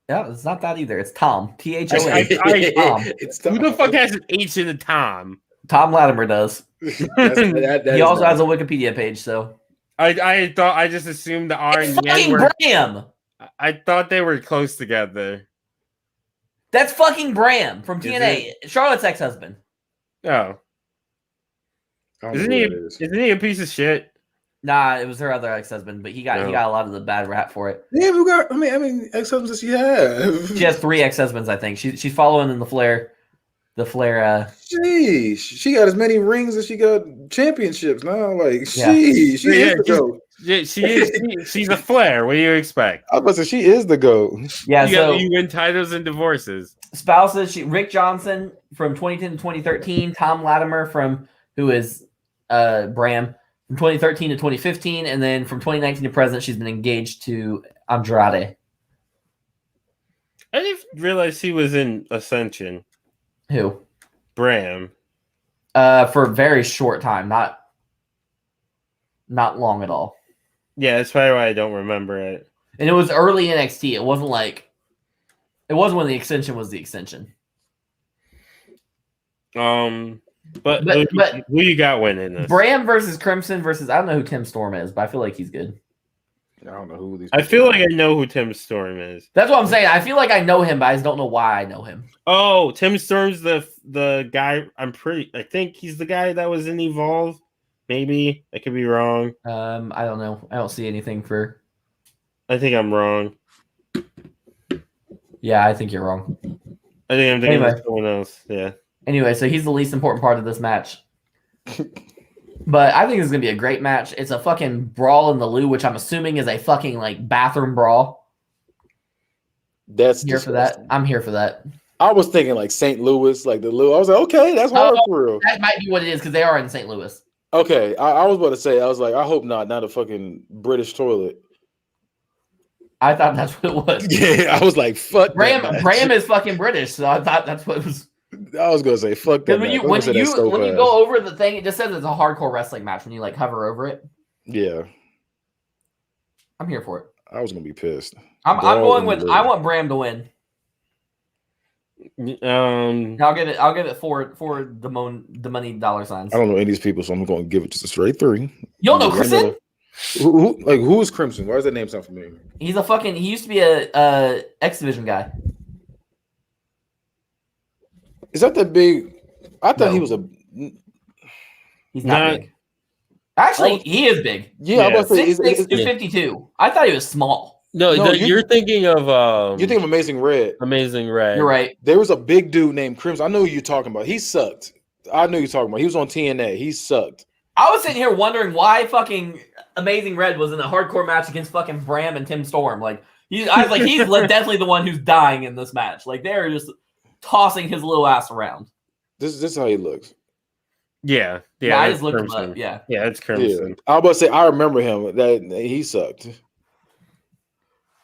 Yeah, it's not that either. It's Tom. THOM. Tom. Who the fuck has an H in the Tom? Tom Latimer does. That he also has a Wikipedia page, so I thought I just assumed the R and the N were Bram. I thought they were close together. That's fucking Bram from TNA. Charlotte's ex-husband. Oh. Isn't he a piece of shit? Nah, it was her other ex-husband, but he got a lot of the bad rap for it. Yeah, who got? I mean, ex-husbands does she have? She has 3 ex-husbands, I think. She's following in the Flair. The Flair. She got as many rings as she got championships now. Like she is the GOAT. Yeah, she is. She's a Flair. What do you expect? I was about to say she is the GOAT. Yeah, you win titles and divorces. Spouses: Rick Johnson from 2010 to 2013, Tom Latimer who is Bram from 2013 to 2015, and then from 2019 to present, she's been engaged to Andrade. I didn't realize he was in Ascension. Who? Bram. For a very short time, not long at all. Yeah, that's probably why I don't remember it. And it was early NXT. It wasn't when the extension was the extension. But who you got winning this? Bram versus Crimson versus I don't know who Tim Storm is, but I feel like he's good. I don't know who these. I feel like I know who Tim Storm is. That's what I'm saying. I feel like I know him, but I just don't know why I know him. Oh, Tim Storm's the guy. I think he's the guy that was in Evolve. Maybe I could be wrong. I don't know. I don't see anything for. I think I'm wrong. Yeah, I think you're wrong. I think I'm thinking of someone else. Yeah. Anyway, so he's the least important part of this match. But I think it's going to be a great match. It's a fucking brawl in the loo, which I'm assuming is a fucking like bathroom brawl. That's here for that. I'm here for that. I was thinking like St. Louis, like the loo. I was like, okay, that's hard for real. That might be what it is because they are in St. Louis. Okay, I was about to say, I was like, I hope not a fucking British toilet. I thought that's what it was. Yeah, I was like, fuck. Bram is fucking British, so I thought that's what it was. I was gonna say fuck that. When you go over the thing, it just says it's a hardcore wrestling match when you like hover over it. Yeah, I'm here for it. I was gonna be pissed. I'm going with. I want Bram to win. I'll give it for the money dollar signs. I don't know any of these people, so I'm going to give it just a straight 3. You don't know Crimson? Who is Crimson? Why does that name sound familiar? He used to be a X Division guy. Is that the big? I thought he No. was a. He's not Not- big. Actually, he is big. Yeah, I was about to say, 6'6", 252. I thought he was small. No, No, you're thinking of you think of Amazing Red. Amazing Red. You're right. There was a big dude named Crimson. I know who you're talking about. He sucked. I knew you're talking about. He was on TNA. He sucked. I was sitting here wondering why fucking Amazing Red was in a hardcore match against fucking Bram and Tim Storm. Like, I was like, he's definitely the one who's dying in this match. Like, they're just tossing his little ass around. This is how he looks. Yeah. I just looked Crimson. him up. Yeah. Yeah, it's Crimson. Yeah. I was about to say I remember him. That he sucked.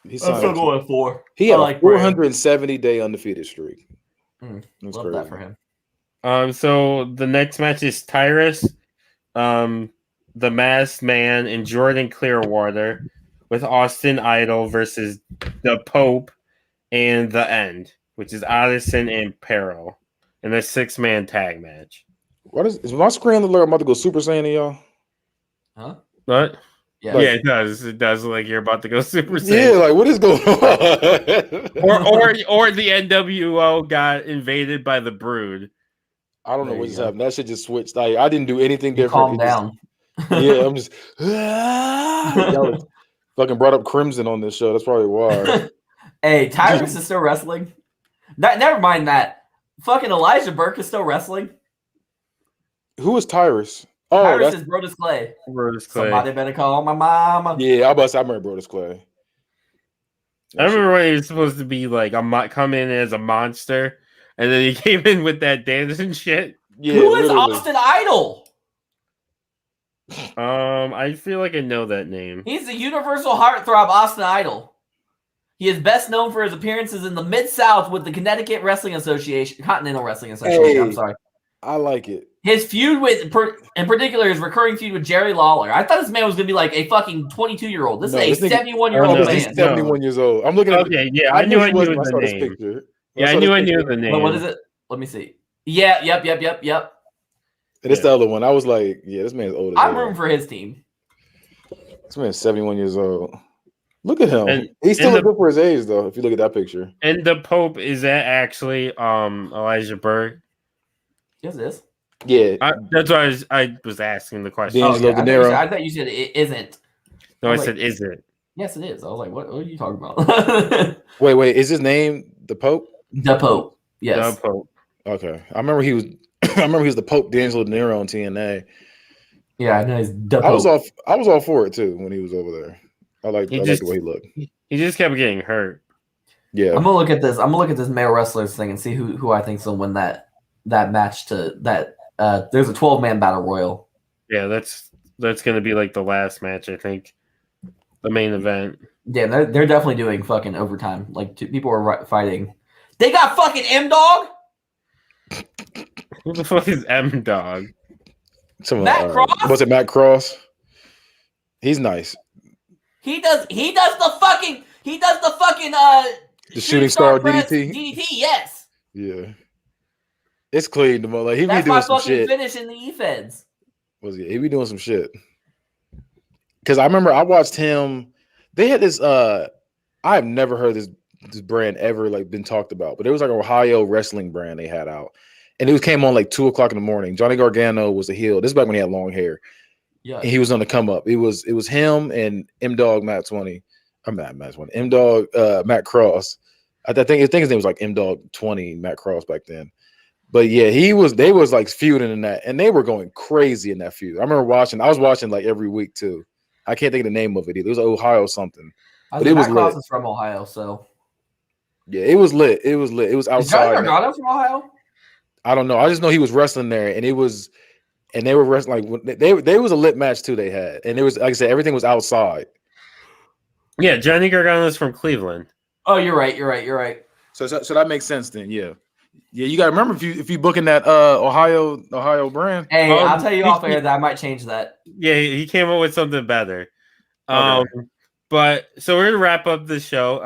He I'm still going with 4. He had I a like Bram. 470-day undefeated streak. That's Love crazy. that for him. So the next match is Tyrus, the Masked Man, and Jordan Clearwater with Austin Idol versus the Pope and the End, which is Addison and Peril in a 6-man tag match. What is my screen look like I'm about to go Super Saiyan to y'all? Huh? What? Yeah. Yeah, it does. It does look like you're about to go Super Yeah, Saiyan. like what is going on? or the NWO got invaded by the Brood. I don't know There what you just go. happened. That shit just switched. I didn't do anything You different. calm down. Yeah, I'm just y'all fucking brought up Crimson on this show. That's probably why. Hey, Tyrus is still wrestling. Never mind that. Fucking Elijah Burke is still wrestling. Who is Tyrus? Oh, Tyrus that's is Brodus Clay. Brodus Clay. Somebody better call my mama. yeah. I remember Brodus Clay. I remember when he was supposed to be like come in as a monster, and then he came in with that dancing shit. Yeah, Who is literally. Austin Idol? I feel like I know that name. He's the universal heartthrob Austin Idol. He is best known for his appearances in the Mid-South with the Connecticut Wrestling Association, Continental Wrestling Association. I'm Hey. sorry. I like it. His feud in particular, his recurring feud with Jerry Lawler. I thought this man was going to be like a fucking 22-year-old. This No, is this a nigga- 71-year-old no, He's man. 71 years old. I'm looking at. Okay, yeah, I knew he was the when I saw this name. picture. Yeah, I knew the name. What is it? Let me see. Yeah, yep. And it's the other one. I was like, yeah, this man's old as I'm hell. rooting for his team. This man's 71 years old. Look at him. And- He's still and the- good for his age, though. If you look at that picture. And the Pope, is that actually Elijah Burke? Yes, it is. Yeah, That's why I was asking the question. D'Angelo I thought you De Niro. said- I thought you said it isn't. No, I I'm said, is it? Yes, it is. I was like, what are you talking about? Wait. Is his name the Pope? The Pope. Yes. The Pope. Okay, I remember he was. I remember he was the Pope D'Angelo De Niro on TNA. Yeah, I know he's the Pope. I was all for it too when he was over there. I like the way he looked. He just kept getting hurt. Yeah, I'm gonna look at this. I'm gonna look at this male wrestlers thing and see who I think's gonna win that match. There's a 12-man battle royal. Yeah, that's gonna be like the last match, I think. The main event. Yeah, they're definitely doing fucking overtime. Like people are fighting. They got fucking M Dog. Who the fuck is M Dog? Matt Cross? Was it Matt Cross? He's nice. He does the fucking The shooting star press DDT. DDT. Yes, Yeah, it's clean. Like he be that's my doing some fucking shit. finish in the E-Feds. He be doing some shit. Because I remember I watched him. They had this. I've never heard this brand ever like been talked about, but it was like an Ohio wrestling brand they had out, and it came on like 2:00 in the morning. Johnny Gargano was a heel. This is back when he had long hair. Yeah, And he was on the come up. It was him and M Dog Matt 20. I'm not Matt 20. M Dog Matt Cross. I think his name was like M Dog 20 Matt Cross back then. But yeah, they was like feuding in that, and they were going crazy in that feud. I remember watching. I was watching like every week too. I can't think of the name of it either. It was Ohio something. But it was Matt Cross lit. is from Ohio, so Yeah, it was lit. It was lit. It was is Johnny outside. Gargano from Ohio? I don't know. I just know he was wrestling there, and they were wrestling like they was a lit match too. They had, and it was like I said, everything was outside. Yeah, Johnny Gargano's from Cleveland. Oh, you're right. So that makes sense then. Yeah. You got to remember if you booking that Ohio brand. Hey, I'll tell you he- off air that I might change that. Yeah, he came up with something better. Okay. But so we're gonna wrap up the show.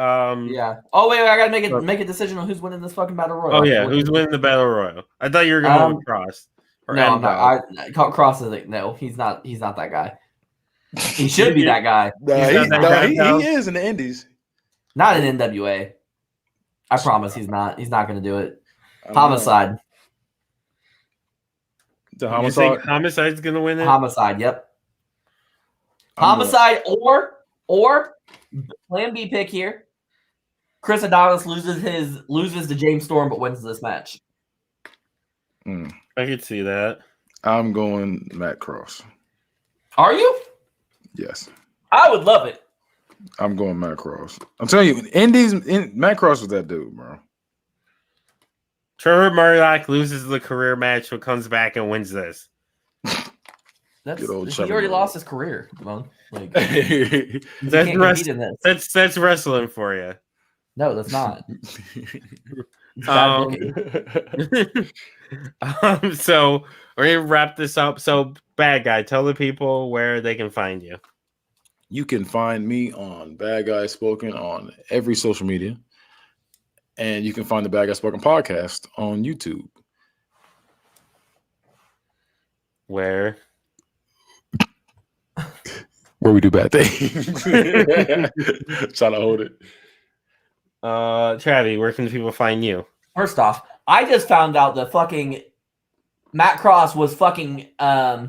Yeah. Oh wait, I gotta make a decision on who's winning this fucking battle royal. Oh yeah, who's winning the battle royal? I thought you were going with Cross. Or No, I'm M-Dog. not. Cross is like, no, he's not. He's not that guy. He should be that guy. He is in the Indies. Not in NWA. I promise he's not. He's not going to do it. I don't know. Homicide. The You think homicide. Homicide's gonna win it? Homicide. Yep. I'm going- Homicide or Plan B pick here. Chris Adonis loses to James Storm but wins this match. Mm. I could see that. I'm going Matt Cross. Are you? Yes. I would love it. I'm going Matt Cross. I'm telling you, Matt Cross was that dude, bro. Trevor Murdoch loses the career match, but comes back and wins this. That's Good old he Trevor already Murdoch. lost his career, Damone. Like That's you That's can't compete in this. That's wrestling for you. No, that's not. It's bad booking. So we're gonna wrap this up. So, Bad Guy, tell the people where they can find you. You can find me on Bad Guy Spoken on every social media. And you can find the Bad Guy Spoken podcast on YouTube. Where? Where we do bad things. Trying to hold it. Travvy, where can people find you? First off, I just found out that fucking Matt Cross was fucking I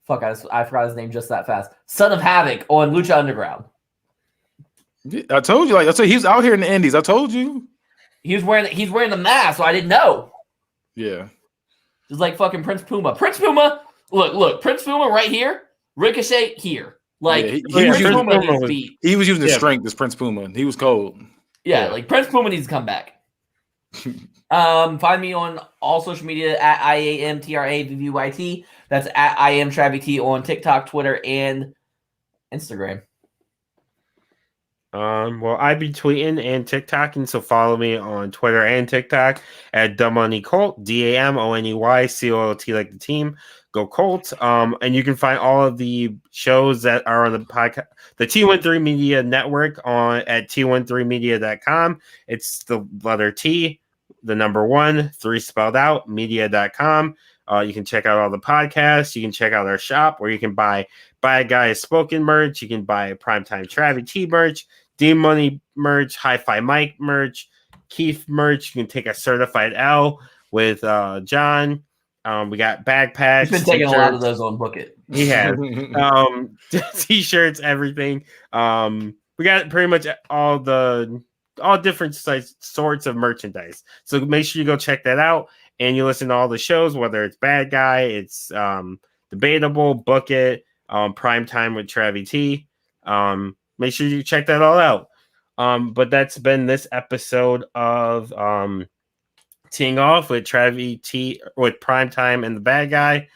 forgot his name just that fast. Son of Havoc on Lucha Underground. I told you, like I said, he's out here in the Indies. I told you. He's wearing the mask, so I didn't know. Yeah. It's like fucking Prince Puma. Prince Puma, look, Prince Puma right here, Ricochet here. Like Yeah, he Prince was using- Puma needs to be. He was using his Yeah. strength as Prince Puma. He was cold. Yeah, Yeah. like Prince Puma needs to come back. Find me on all social media at IAMTRAVVYT. That's at IAMTravvyT on TikTok, Twitter, and Instagram. Well, I be tweeting and TikToking, so follow me on Twitter and TikTok at DamoneyColt, DamoneyColt, like the team. Go Colts. And you can find all of the shows that are on the podcast, the T13 Media Network at T13media.com. It's the letter T, the number 1, 3 spelled out, media.com. You can check out all the podcasts. You can check out our shop where you can buy Bad Guy Spoken merch. You can buy Primetime Travvy T merch, D-Money merch, Hi-Fi Mike merch, Keith merch. You can take a certified L with John. We got backpacks. He's been taking a lot of t-shirts. those on Book It. He has. T-shirts, everything. We got pretty much all different sorts of merchandise. So make sure you go check that out and you listen to all the shows, whether it's Bad Guy, it's Debatable, Book It, Prime Time with Travvy T. Make sure you check that all out. But that's been this episode of Teeing Off with Travvy T, with Prime Time and the Bad Guy.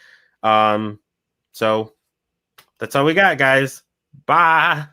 So that's all we got, guys. Bye.